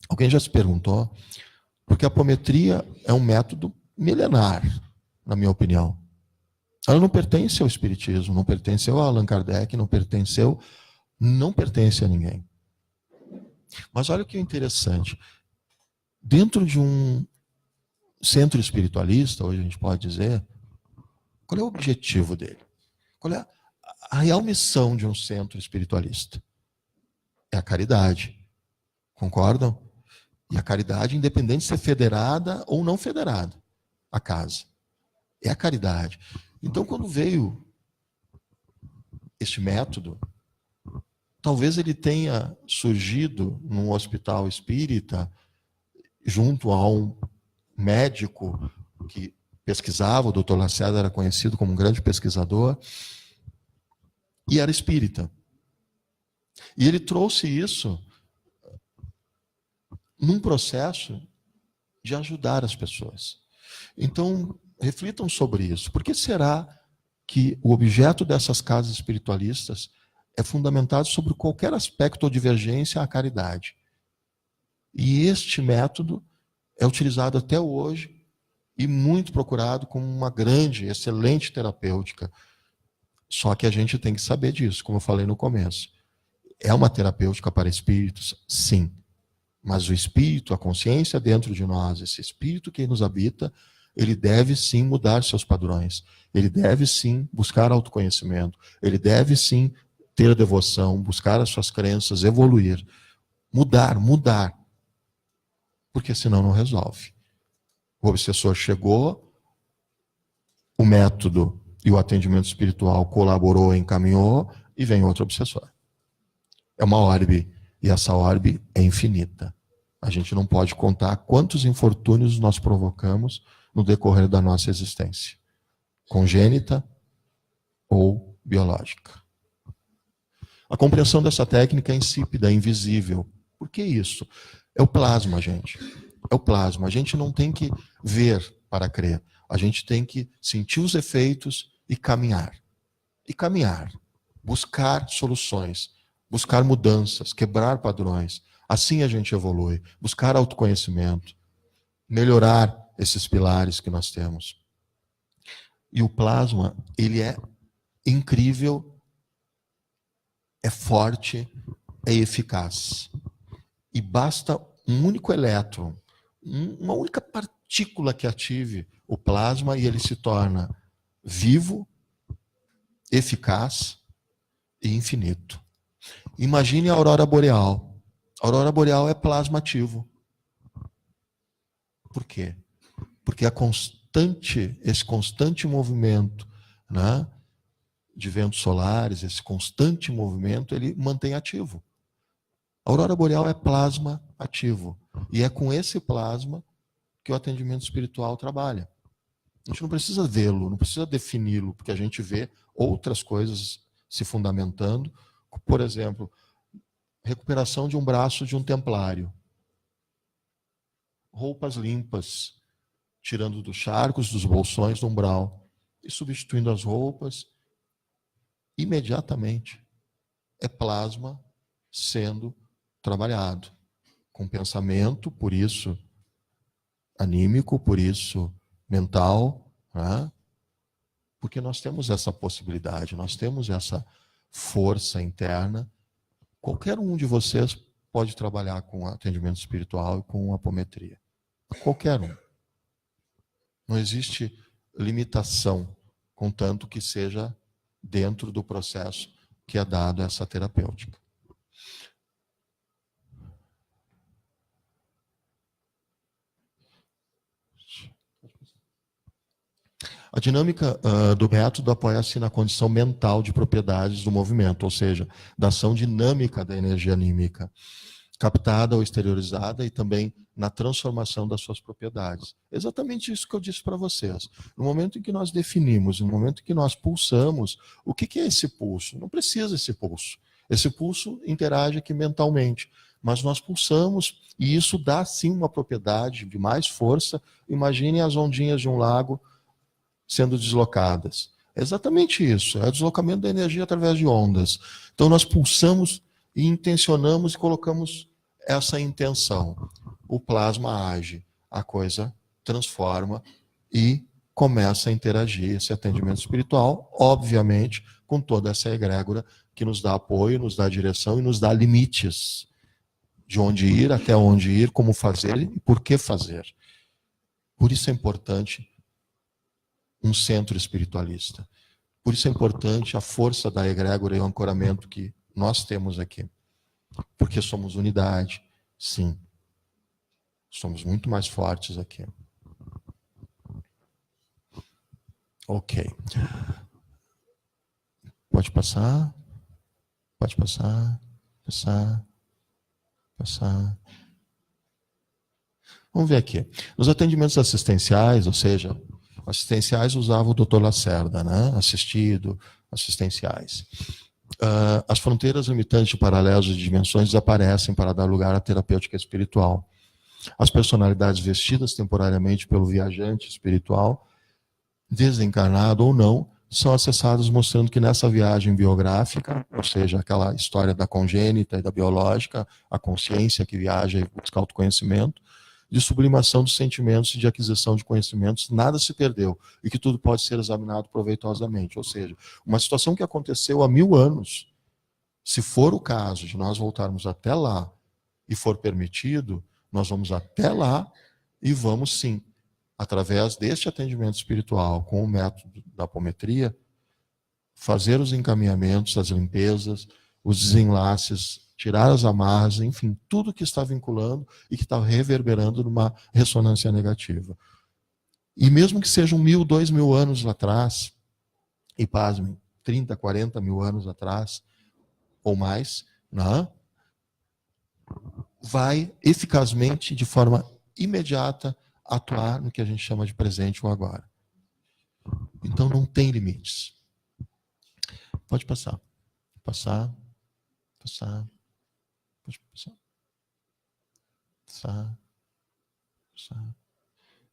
[SPEAKER 1] Alguém já se perguntou? Porque a apometria é um método milenar, na minha opinião. Ela não pertence ao espiritismo, não pertenceu a Allan Kardec, não pertence a ninguém. Mas olha que interessante. Dentro de um centro espiritualista, hoje a gente pode dizer, qual é o objetivo dele? Qual é a real missão de um centro espiritualista? É a caridade. Concordam? E a caridade, independente de ser federada ou não federada, a casa. É a caridade. Então, quando veio este método, talvez ele tenha surgido num hospital espírita, junto a um médico que pesquisava, o Dr. Lacerda era conhecido como um grande pesquisador, e era espírita. E ele trouxe isso num processo de ajudar as pessoas. Então, reflitam sobre isso. Por que será que o objeto dessas casas espiritualistas é fundamentado sobre qualquer aspecto ou divergência à caridade? E este método é utilizado até hoje e muito procurado como uma grande, excelente terapêutica. Só que a gente tem que saber disso, como eu falei no começo. É uma terapêutica para espíritos? Sim. Mas o espírito, a consciência dentro de nós, esse espírito que nos habita, ele deve sim mudar seus padrões. Ele deve sim buscar autoconhecimento. Ele deve sim ter devoção, buscar as suas crenças, evoluir. Mudar. Porque senão não resolve. O obsessor chegou, o método e o atendimento espiritual colaborou, encaminhou, e vem outro obsessor. É uma orbe, e essa orbe é infinita. A gente não pode contar quantos infortúnios nós provocamos no decorrer da nossa existência, congênita ou biológica. A compreensão dessa técnica é insípida, é invisível. Por que isso? É o plasma, gente. É o plasma. A gente não tem que ver para crer. A gente tem que sentir os efeitos e caminhar. E caminhar. Buscar soluções. Buscar mudanças. Quebrar padrões. Assim a gente evolui. Buscar autoconhecimento. Melhorar esses pilares que nós temos. E o plasma, ele é incrível, é forte, é eficaz. E basta um único elétron, uma única partícula que ative o plasma e ele se torna vivo, eficaz e infinito. Imagine a aurora boreal. A aurora boreal é plasma ativo. Por quê? Porque esse constante movimento, né, de ventos solares, esse constante movimento, ele mantém ativo. A aurora boreal é plasma ativo. E é com esse plasma que o atendimento espiritual trabalha. A gente não precisa vê-lo, não precisa defini-lo, porque a gente vê outras coisas se fundamentando. Por exemplo, recuperação de um braço de um templário. Roupas limpas, tirando dos charcos, dos bolsões do umbral e substituindo as roupas, imediatamente é plasma sendo trabalhado com pensamento, por isso anímico, por isso mental, né? Porque nós temos essa possibilidade, nós temos essa força interna. Qualquer um de vocês pode trabalhar com atendimento espiritual e com apometria. Qualquer um. Não existe limitação, contanto que seja dentro do processo que é dado essa terapêutica. A dinâmica do método apoia-se na condição mental de propriedades do movimento, ou seja, da ação dinâmica da energia anímica, captada ou exteriorizada, e também na transformação das suas propriedades. Exatamente isso que eu disse para vocês. No momento em que nós definimos, no momento em que nós pulsamos, o que é esse pulso? Não precisa esse pulso. Esse pulso interage aqui mentalmente, mas nós pulsamos e isso dá sim uma propriedade de mais força. Imaginem as ondinhas de um lago sendo deslocadas. É exatamente isso, é o deslocamento da energia através de ondas. Então nós pulsamos e intencionamos e colocamos essa intenção. O plasma age, a coisa transforma e começa a interagir. Esse atendimento espiritual, obviamente, com toda essa egrégora que nos dá apoio, nos dá direção e nos dá limites de onde ir, até onde ir, como fazer e por que fazer. Por isso é importante um centro espiritualista. Por isso é importante a força da egrégora e o ancoramento que nós temos aqui. Porque somos unidade, sim. Somos muito mais fortes aqui. Ok. Pode passar. Pode passar. Passar. Passar. Vamos ver aqui. Nos atendimentos assistenciais, ou seja, assistenciais usava o Dr. Lacerda, né? Assistenciais. As fronteiras limitantes de paralelos de dimensões desaparecem para dar lugar à terapêutica espiritual. As personalidades vestidas temporariamente pelo viajante espiritual, desencarnado ou não, são acessadas mostrando que nessa viagem biográfica, ou seja, aquela história da congênita e da biológica, a consciência que viaja e busca autoconhecimento, de sublimação dos sentimentos e de aquisição de conhecimentos, nada se perdeu e que tudo pode ser examinado proveitosamente. Ou seja, uma situação que aconteceu há 1000 anos, se for o caso de nós voltarmos até lá e for permitido, nós vamos até lá e vamos sim, através deste atendimento espiritual, com o método da apometria, fazer os encaminhamentos, as limpezas, os desenlaces, tirar as amarras, enfim, tudo que está vinculando e que está reverberando numa ressonância negativa. E mesmo que sejam 1000, 2000 anos atrás, e pasmem, 30, 40 mil anos atrás, ou mais, né, vai eficazmente, de forma imediata, atuar no que a gente chama de presente ou agora. Então não tem limites. Pode passar. Passar. Passar. Pode passar. Passar. Passar.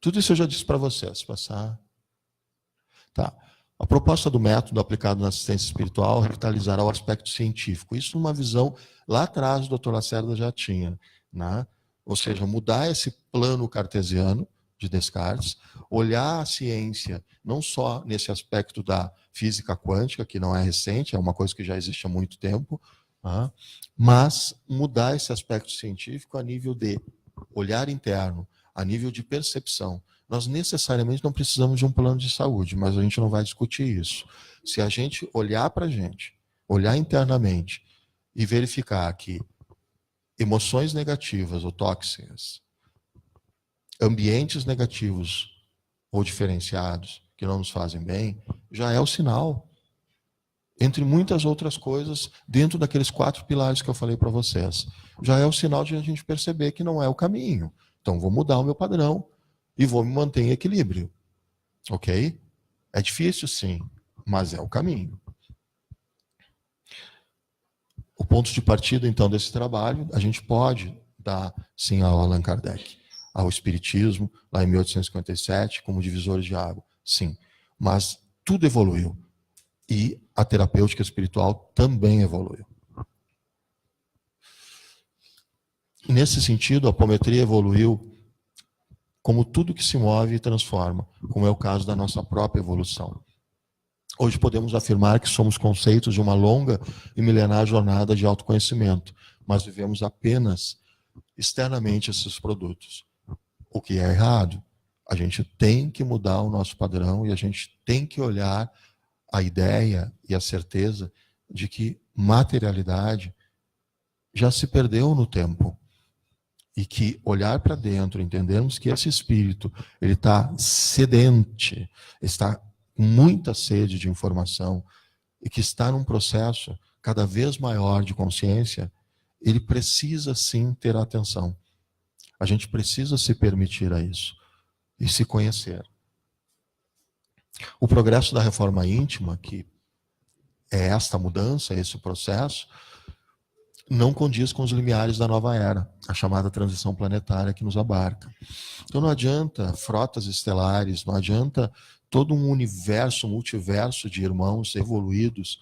[SPEAKER 1] Tudo isso eu já disse para vocês. Passar. Tá. A proposta do método aplicado na assistência espiritual revitalizará o aspecto científico. Isso numa visão lá atrás o Dr. Lacerda já tinha, né? Ou seja, mudar esse plano cartesiano de Descartes, olhar a ciência não só nesse aspecto da física quântica, que não é recente, é uma coisa que já existe há muito tempo, né? Mas mudar esse aspecto científico a nível de olhar interno, a nível de percepção. Nós necessariamente não precisamos de um plano de saúde, mas a gente não vai discutir isso. Se a gente olhar para a gente, olhar internamente e verificar que emoções negativas ou tóxicas, ambientes negativos ou diferenciados que não nos fazem bem, já é o sinal. Entre muitas outras coisas, dentro daqueles 4 pilares que eu falei para vocês, já é o sinal de a gente perceber que não é o caminho. Então, vou mudar o meu padrão e vou me manter em equilíbrio. Ok? É difícil, sim, mas é o caminho. O ponto de partida, então, desse trabalho, a gente pode dar, sim, ao Allan Kardec, ao Espiritismo, lá em 1857, como divisores de água. Sim, mas tudo evoluiu. E a terapêutica espiritual também evoluiu. E nesse sentido, a apometria evoluiu como tudo que se move e transforma, como é o caso da nossa própria evolução. Hoje podemos afirmar que somos conceitos de uma longa e milenar jornada de autoconhecimento, mas vivemos apenas externamente esses produtos. O que é errado? A gente tem que mudar o nosso padrão e a gente tem que olhar a ideia e a certeza de que materialidade já se perdeu no tempo. E que olhar para dentro, entendermos que esse espírito ele está sedente, está com muita sede de informação e que está num processo cada vez maior de consciência, ele precisa sim ter atenção. A gente precisa se permitir a isso e se conhecer. O progresso da reforma íntima, que é esta mudança, esse processo, não condiz com os limiares da nova era, a chamada transição planetária que nos abarca. Então não adianta frotas estelares, não adianta todo um universo, multiverso de irmãos evoluídos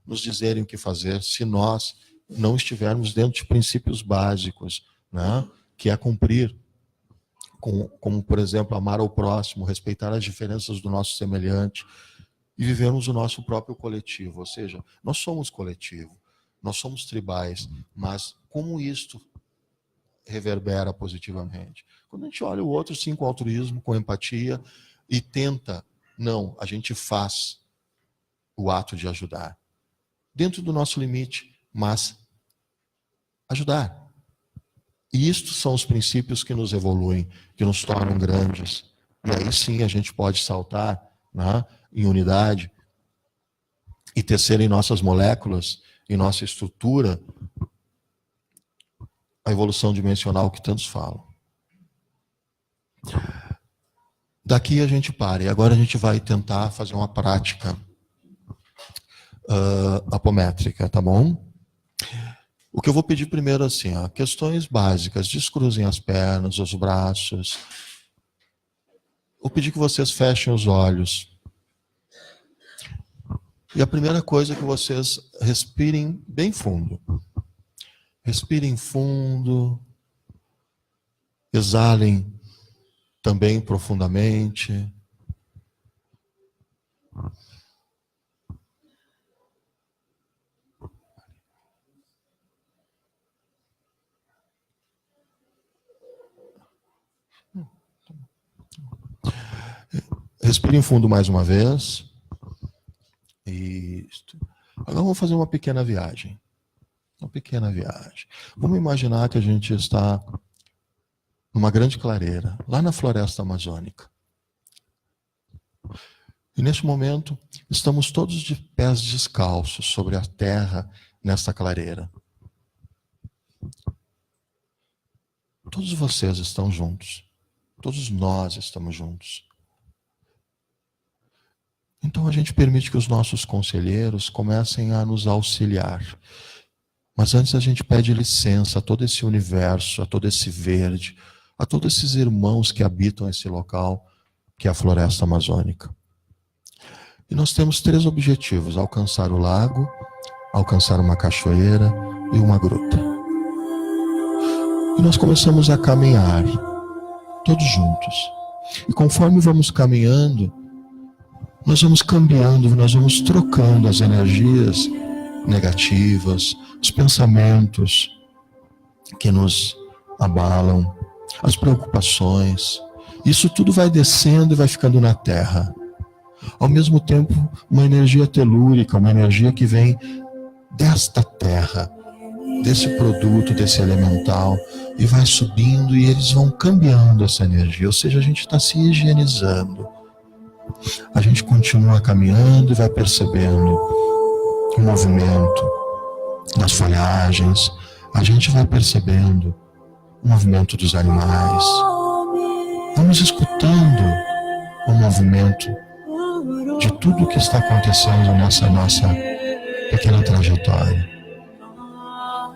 [SPEAKER 1] nos dizerem o que fazer se nós não estivermos dentro de princípios básicos, né? Que é cumprir, como por exemplo, amar ao próximo, respeitar as diferenças do nosso semelhante e vivermos o nosso próprio coletivo. Ou seja, nós somos coletivo, nós somos tribais, mas como isto reverbera positivamente? Quando a gente olha o outro, sim, com altruísmo, com empatia e tenta, não, a gente faz o ato de ajudar. Dentro do nosso limite, mas ajudar. E isto são os princípios que nos evoluem, que nos tornam grandes. E aí sim a gente pode saltar, né, em unidade e tecer em nossas moléculas, em nossa estrutura, a evolução dimensional que tantos falam. Daqui a gente para, e agora a gente vai tentar fazer uma prática apométrica, tá bom? O que eu vou pedir primeiro assim, ó, questões básicas, descruzem as pernas, os braços. Vou pedir que vocês fechem os olhos. E a primeira coisa é que vocês respirem bem fundo. Respirem fundo. Exalem também profundamente. Respirem fundo mais uma vez. Isso. Agora vamos fazer uma pequena viagem. Uma pequena viagem. Vamos imaginar que a gente está numa grande clareira, lá na floresta amazônica. E neste momento, estamos todos de pés descalços sobre a terra nesta clareira. Todos vocês estão juntos. Todos nós estamos juntos. Então a gente permite que os nossos conselheiros comecem a nos auxiliar. Mas antes a gente pede licença a todo esse universo, a todo esse verde, a todos esses irmãos que habitam esse local, que é a floresta amazônica. E nós temos 3 objetivos: alcançar o lago, alcançar uma cachoeira e uma gruta. E nós começamos a caminhar, todos juntos. E conforme vamos caminhando, nós vamos cambiando, nós vamos trocando as energias negativas, os pensamentos que nos abalam, as preocupações. Isso tudo vai descendo e vai ficando na terra. Ao mesmo tempo, uma energia telúrica, uma energia que vem desta terra, desse produto, desse elemental, e vai subindo e eles vão cambiando essa energia. Ou seja, a gente está se higienizando. A gente continua caminhando e vai percebendo o movimento das folhagens, a gente vai percebendo o movimento dos animais, vamos escutando o movimento de tudo o que está acontecendo nessa nossa pequena trajetória.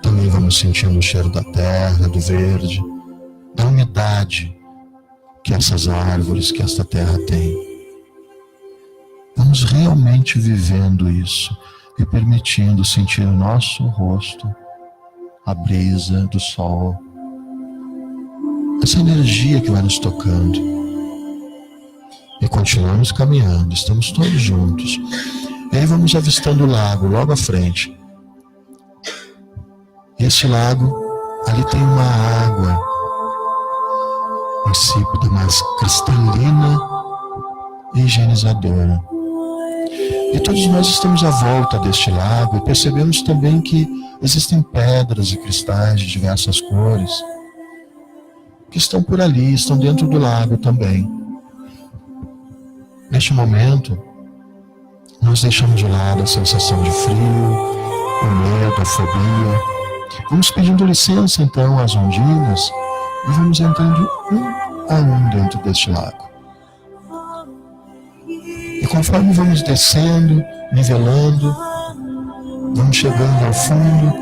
[SPEAKER 1] Também vamos sentindo o cheiro da terra, do verde, da umidade que essas árvores, que esta terra tem. Vamos realmente vivendo isso e permitindo sentir o nosso rosto, a brisa do sol, essa energia que vai nos tocando. E continuamos caminhando, estamos todos juntos. E aí vamos avistando o lago logo à frente. E esse lago, ali tem uma água insípida, mas cristalina e higienizadora. E todos nós estamos à volta deste lago e percebemos também que existem pedras e cristais de diversas cores que estão por ali, estão dentro do lago também. Neste momento, Nós deixamos de lado a sensação de frio, o medo, a fobia. Vamos pedindo licença então às ondinas e vamos entrando um a um dentro deste lago. E conforme vamos descendo, nivelando, vamos chegando ao fundo,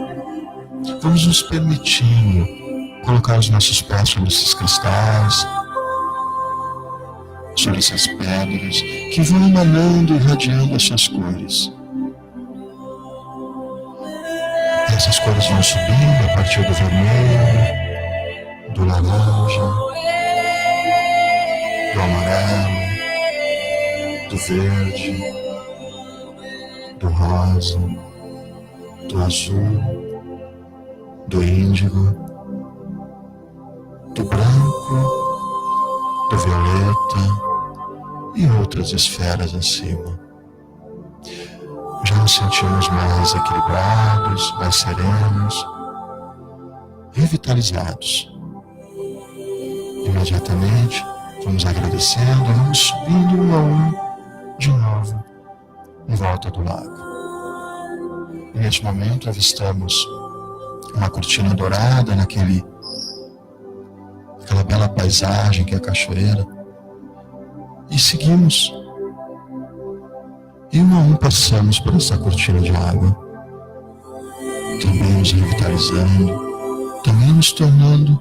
[SPEAKER 1] vamos nos permitindo colocar os nossos pés sobre esses cristais, sobre essas pedras que vão emanando e irradiando as suas cores. E essas cores vão subindo a partir do vermelho, do laranja, do amarelo, do verde, do rosa, do azul, do índigo, do branco, do violeta e outras esferas acima. Já nos sentimos mais equilibrados, mais serenos, revitalizados. Imediatamente vamos agradecendo e vamos subindo um a um de novo em volta do lago. E neste momento avistamos uma cortina dourada naquela bela paisagem que é a cachoeira. E seguimos. E um a um passamos por essa cortina de água, também nos revitalizando, também nos tornando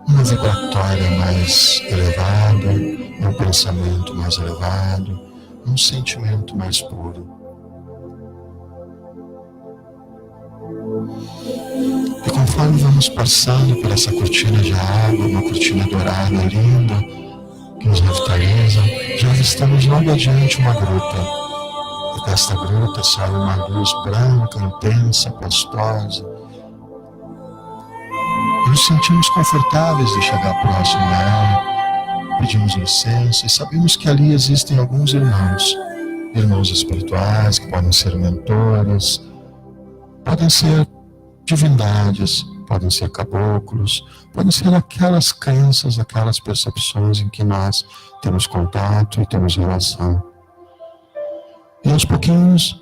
[SPEAKER 1] uma vibratória mais elevada, um pensamento mais elevado, um sentimento mais puro. E conforme vamos passando por essa cortina de água, uma cortina dourada linda, que nos revitaliza, já estamos logo adiante uma gruta. E desta gruta sai uma luz branca, intensa, pastosa. E nos sentimos confortáveis de chegar próximo a ela, pedimos licença e sabemos que ali existem alguns irmãos espirituais, que podem ser mentores, podem ser divindades, podem ser caboclos, podem ser aquelas crenças, aquelas percepções em que nós temos contato e temos relação. E aos pouquinhos,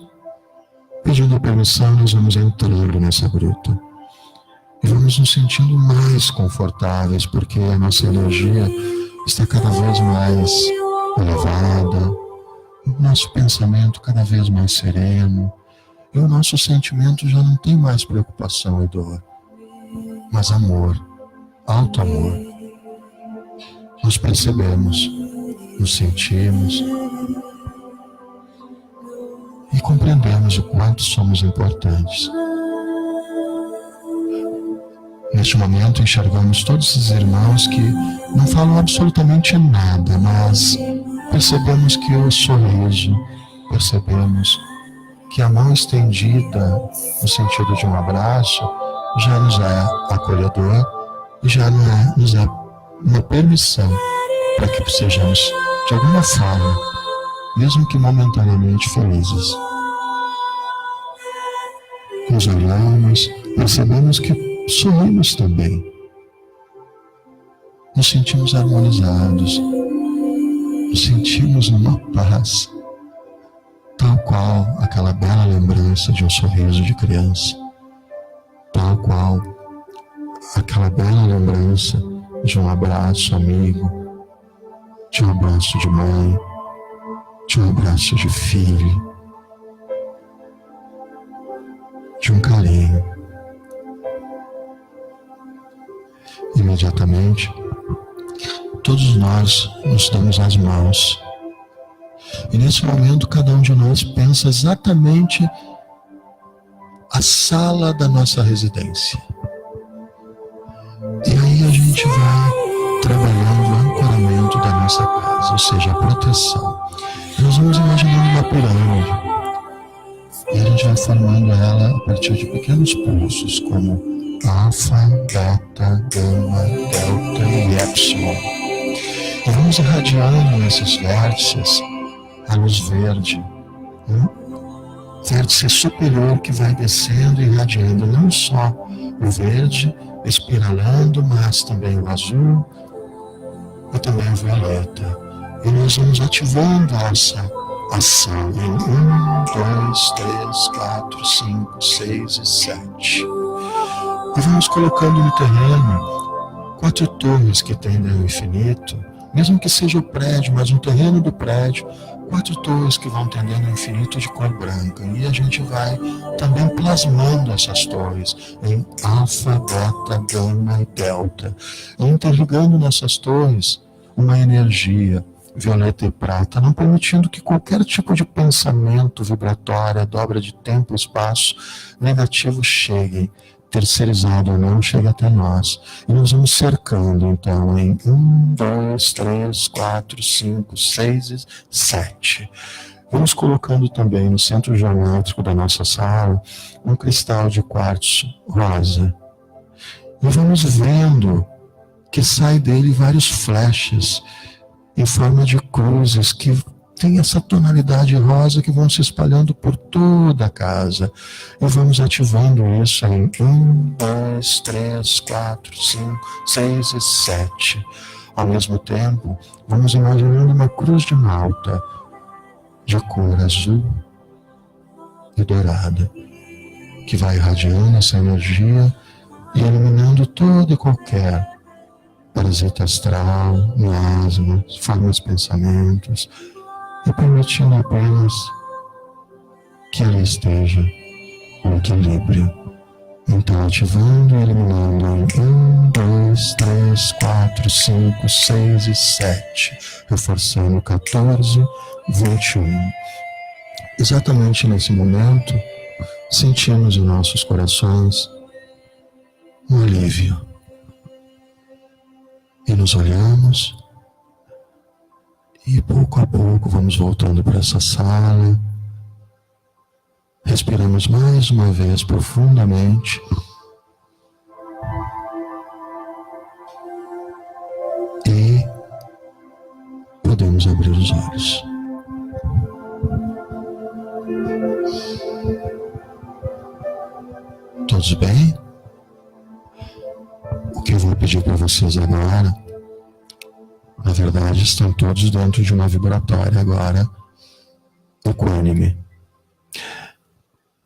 [SPEAKER 1] pedindo permissão, nós vamos entrando nessa gruta. E vamos nos sentindo mais confortáveis, porque a nossa energia está cada vez mais elevada, o nosso pensamento cada vez mais sereno, e o nosso sentimento já não tem mais preocupação e dor, mas amor, alto amor. Nos percebemos, nos sentimos e compreendemos o quanto somos importantes. Neste momento enxergamos todos esses irmãos que não falam absolutamente nada, mas percebemos que o sorriso, percebemos que a mão estendida no sentido de um abraço já nos é acolhedor e já nos é uma permissão para que sejamos, de alguma forma, mesmo que momentaneamente, felizes. Nos olhamos, percebemos que sorrimos também. Nos sentimos harmonizados, nos sentimos numa paz, tal qual aquela bela lembrança de um sorriso de criança, tal qual aquela bela lembrança de um abraço amigo, de um abraço de mãe, de um abraço de filho, de um carinho. Imediatamente, todos nós nos damos as mãos. E nesse momento, cada um de nós pensa exatamente a sala da nossa residência. E aí a gente vai trabalhando o ancoramento da nossa casa, ou seja, a proteção. E nós vamos imaginando uma pirâmide. E a gente vai formando ela a partir de pequenos pulsos, como alfa, beta, gama, delta e epsilon. E vamos irradiando nesses vértices a luz verde, vértice superior que vai descendo e irradiando não só o verde, espiralando, mas também o azul e também o violeta. E nós vamos ativando essa ação em 1, 2, 3, 4, 5, 6 e 7. E vamos colocando no terreno 4 torres que tendem ao infinito, mesmo que seja o prédio, mas no terreno do prédio, 4 torres que vão tendendo ao infinito de cor branca. E a gente vai também plasmando essas torres em alfa, beta, gama e delta. E interligando nessas torres uma energia violeta e prata, não permitindo que qualquer tipo de pensamento vibratório, dobra de tempo e espaço negativo chegue, terceirizado ou não, chegue até nós. E nós vamos cercando, então, em 1, 2, 3, 4, 5, 6 e 7. Vamos colocando também no centro geométrico da nossa sala um cristal de quartzo rosa. E vamos vendo que sai dele vários flashes em forma de cruzes que tem essa tonalidade rosa que vão se espalhando por toda a casa. E vamos ativando isso em 1, 2, 3, 4, 5, 6 e 7. Ao mesmo tempo, vamos imaginando uma cruz de malta de cor azul e dourada, que vai irradiando essa energia e eliminando todo e qualquer parasita astral, miasma, formas de pensamentos, e permitindo apenas que ela esteja em equilíbrio. Então, ativando e eliminando em 1, 2, 3, 4, 5, 6 e 7, reforçando 14, 21. Exatamente nesse momento, sentimos em nossos corações um alívio. E nos olhamos e pouco a pouco vamos voltando para essa sala. Respiramos mais uma vez profundamente. E podemos abrir os olhos. Todos bem? O que eu vou pedir para vocês agora, na verdade, estão todos dentro de uma vibratória agora equânime.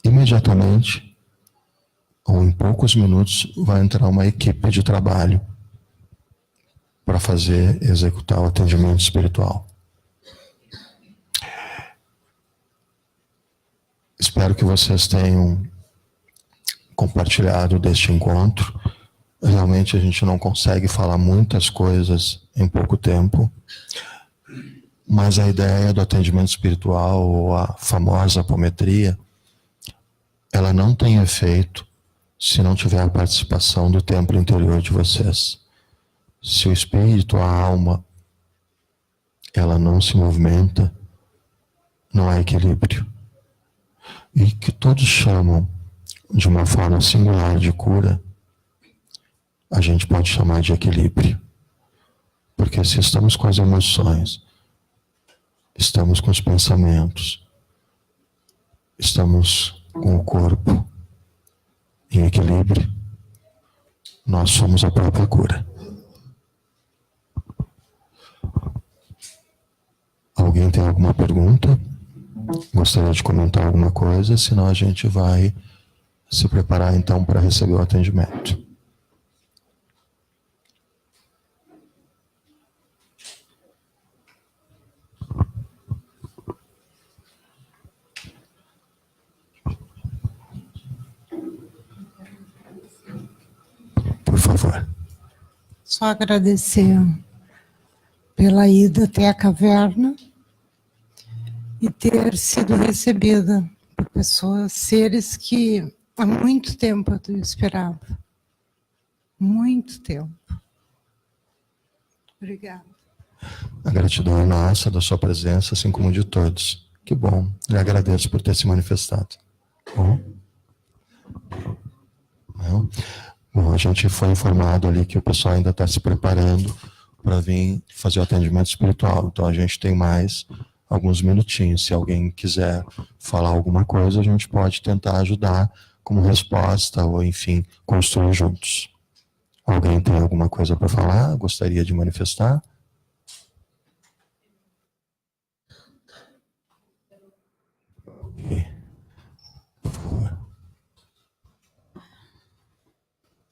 [SPEAKER 1] Imediatamente, ou em poucos minutos, vai entrar uma equipe de trabalho para executar o atendimento espiritual. Espero que vocês tenham compartilhado deste encontro. Realmente a gente não consegue falar muitas coisas em pouco tempo, mas a ideia do atendimento espiritual, ou a famosa apometria, ela não tem efeito se não tiver a participação do templo interior de vocês. Se o espírito, a alma, ela não se movimenta, não há equilíbrio. E que todos chamam de uma forma singular de cura, a gente pode chamar de equilíbrio. Porque se estamos com as emoções, estamos com os pensamentos, estamos com o corpo em equilíbrio, nós somos a própria cura. Alguém tem alguma pergunta? Gostaria de comentar alguma coisa? Senão a gente vai se preparar então para receber o atendimento. Por favor.
[SPEAKER 2] Só agradecer pela ida até a caverna e ter sido recebida por pessoas, seres que há muito tempo eu esperava. Muito tempo. Obrigada.
[SPEAKER 1] A gratidão é nossa, da sua presença, assim como de todos. Que bom. Eu agradeço por ter se manifestado. Bom. Não? Bom, a gente foi informado ali que o pessoal ainda está se preparando para vir fazer o atendimento espiritual. Então a gente tem mais alguns minutinhos. Se alguém quiser falar alguma coisa, a gente pode tentar ajudar como resposta ou, enfim, construir juntos. Alguém tem alguma coisa para falar? Gostaria de manifestar? Ok. Por favor.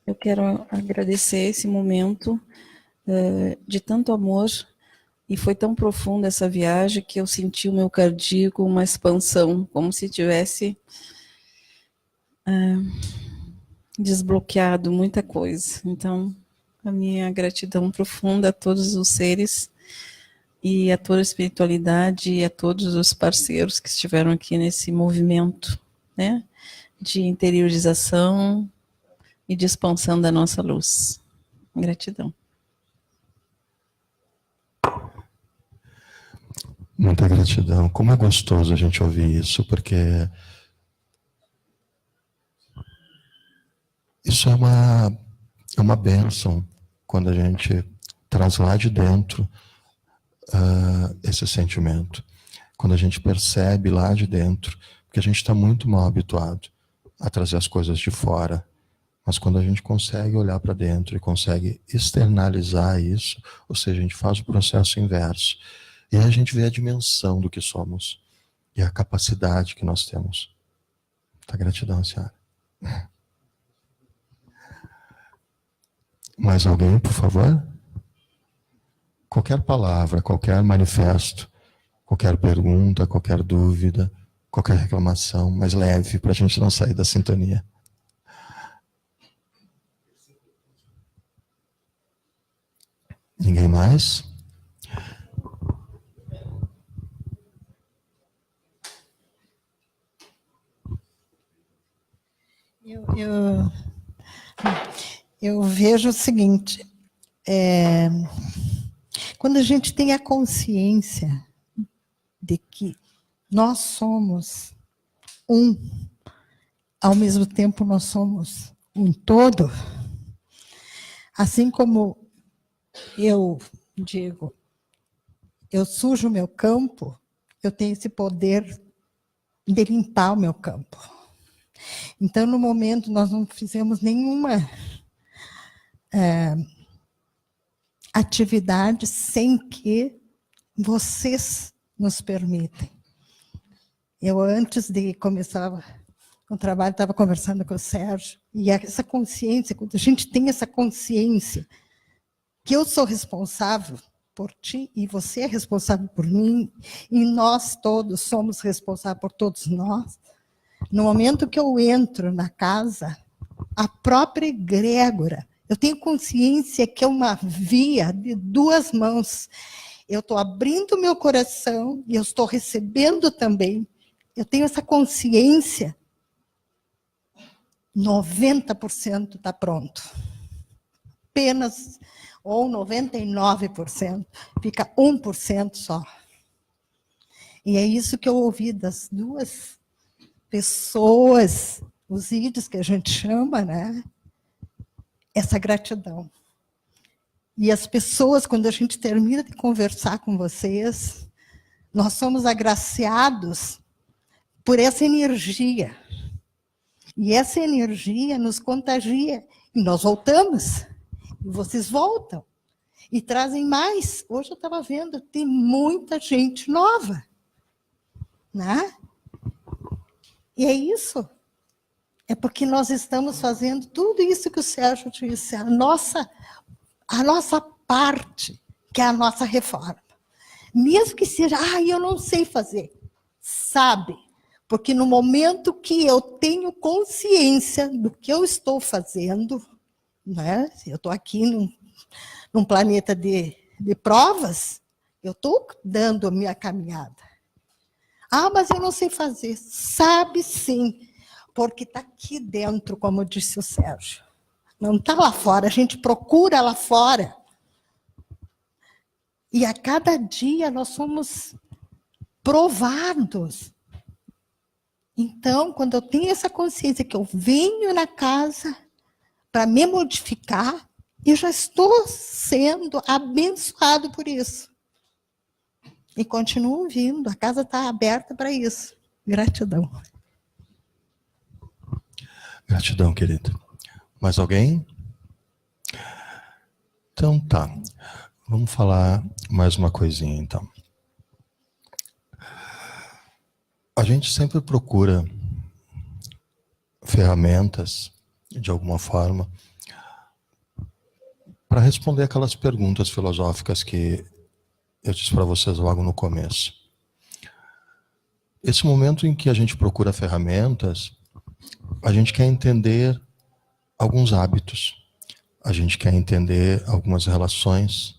[SPEAKER 3] Eu quero agradecer esse momento de tanto amor, e foi tão profunda essa viagem que eu senti o meu cardíaco uma expansão, como se tivesse desbloqueado muita coisa. Então, a minha gratidão profunda a todos os seres e a toda a espiritualidade e a todos os parceiros que estiveram aqui nesse movimento, né, de interiorização e de expansão da nossa luz. Gratidão.
[SPEAKER 1] Muita gratidão. Como é gostoso a gente ouvir isso, porque isso é uma bênção quando a gente traz lá de dentro esse sentimento. Quando a gente percebe lá de dentro, porque a gente está muito mal habituado a trazer as coisas de fora. Mas quando a gente consegue olhar para dentro e consegue externalizar isso, ou seja, a gente faz o processo inverso. E aí a gente vê a dimensão do que somos e a capacidade que nós temos. Tá, gratidão, senhora. Mais alguém, por favor? Qualquer palavra, qualquer manifesto, qualquer pergunta, qualquer dúvida, qualquer reclamação, mais leve, para a gente não sair da sintonia. Ninguém mais?
[SPEAKER 2] Eu vejo o seguinte, quando a gente tem a consciência de que nós somos um, ao mesmo tempo nós somos um todo, assim como eu digo, eu sujo o meu campo, eu tenho esse poder de limpar o meu campo. Então, no momento, nós não fizemos nenhuma atividade sem que vocês nos permitem. Eu, antes de começar o trabalho, estava conversando com o Sérgio, e essa consciência, quando a gente tem essa consciência que eu sou responsável por ti e você é responsável por mim, e nós todos somos responsáveis por todos nós, no momento que eu entro na casa, a própria egrégora, eu tenho consciência que é uma via de duas mãos. Eu estou abrindo meu coração e eu estou recebendo também. Eu tenho essa consciência. 90% está pronto. Apenas, ou 99%, fica 1% só. E é isso que eu ouvi das duas pessoas, os ídolos que a gente chama, né? Essa gratidão. E as pessoas, quando a gente termina de conversar com vocês, nós somos agraciados por essa energia. E essa energia nos contagia. E nós voltamos. E vocês voltam. E trazem mais. Hoje eu estava vendo, tem muita gente nova. Né? E é isso. É porque nós estamos fazendo tudo isso que o Sérgio disse, a nossa parte, que é a nossa reforma. Mesmo que seja, eu não sei fazer. Sabe? Porque no momento que eu tenho consciência do que eu estou fazendo, né? Eu estou aqui num planeta de provas, eu estou dando a minha caminhada. Mas eu não sei fazer. Sabe sim, porque está aqui dentro, como disse o Sérgio. Não está lá fora, a gente procura lá fora. E a cada dia nós somos provados. Então, quando eu tenho essa consciência que eu venho na casa para me modificar, eu já estou sendo abençoado por isso. E continuo vindo, a casa está aberta para isso. Gratidão.
[SPEAKER 1] Gratidão, querido. Mais alguém? Então tá. Vamos falar mais uma coisinha, então. A gente sempre procura ferramentas, de alguma forma, para responder aquelas perguntas filosóficas que eu disse para vocês logo no começo. Esse momento em que a gente procura ferramentas, a gente quer entender alguns hábitos, a gente quer entender algumas relações,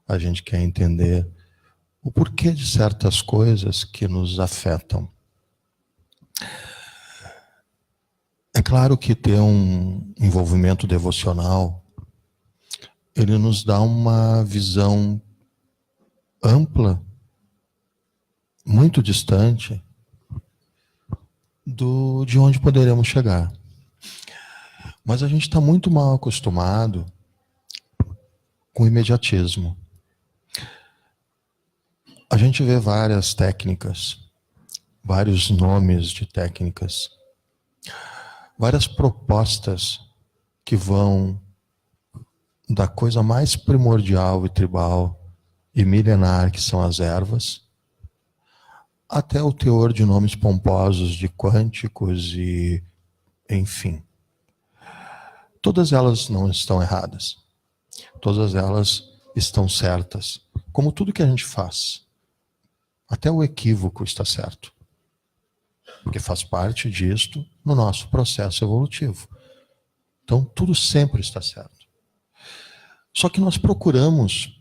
[SPEAKER 1] a gente quer entender o porquê de certas coisas que nos afetam. É claro que ter um envolvimento devocional, ele nos dá uma visão ampla, muito distante, de onde poderemos chegar. Mas a gente está muito mal acostumado com o imediatismo. A gente vê várias técnicas, vários nomes de técnicas, várias propostas que vão da coisa mais primordial e tribal e milenar, que são as ervas, até o teor de nomes pomposos de quânticos e, enfim. Todas elas não estão erradas. Todas elas estão certas. Como tudo que a gente faz. Até o equívoco está certo. Porque faz parte disto no nosso processo evolutivo. Então, tudo sempre está certo. Só que nós procuramos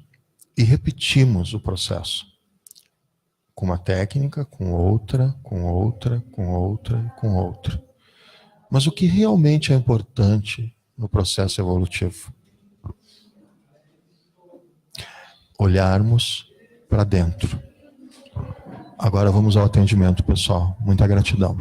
[SPEAKER 1] e repetimos o processo. Com uma técnica, com outra, com outra, com outra, com outra. Mas o que realmente é importante no processo evolutivo? Olharmos para dentro. Agora vamos ao atendimento, pessoal. Muita gratidão.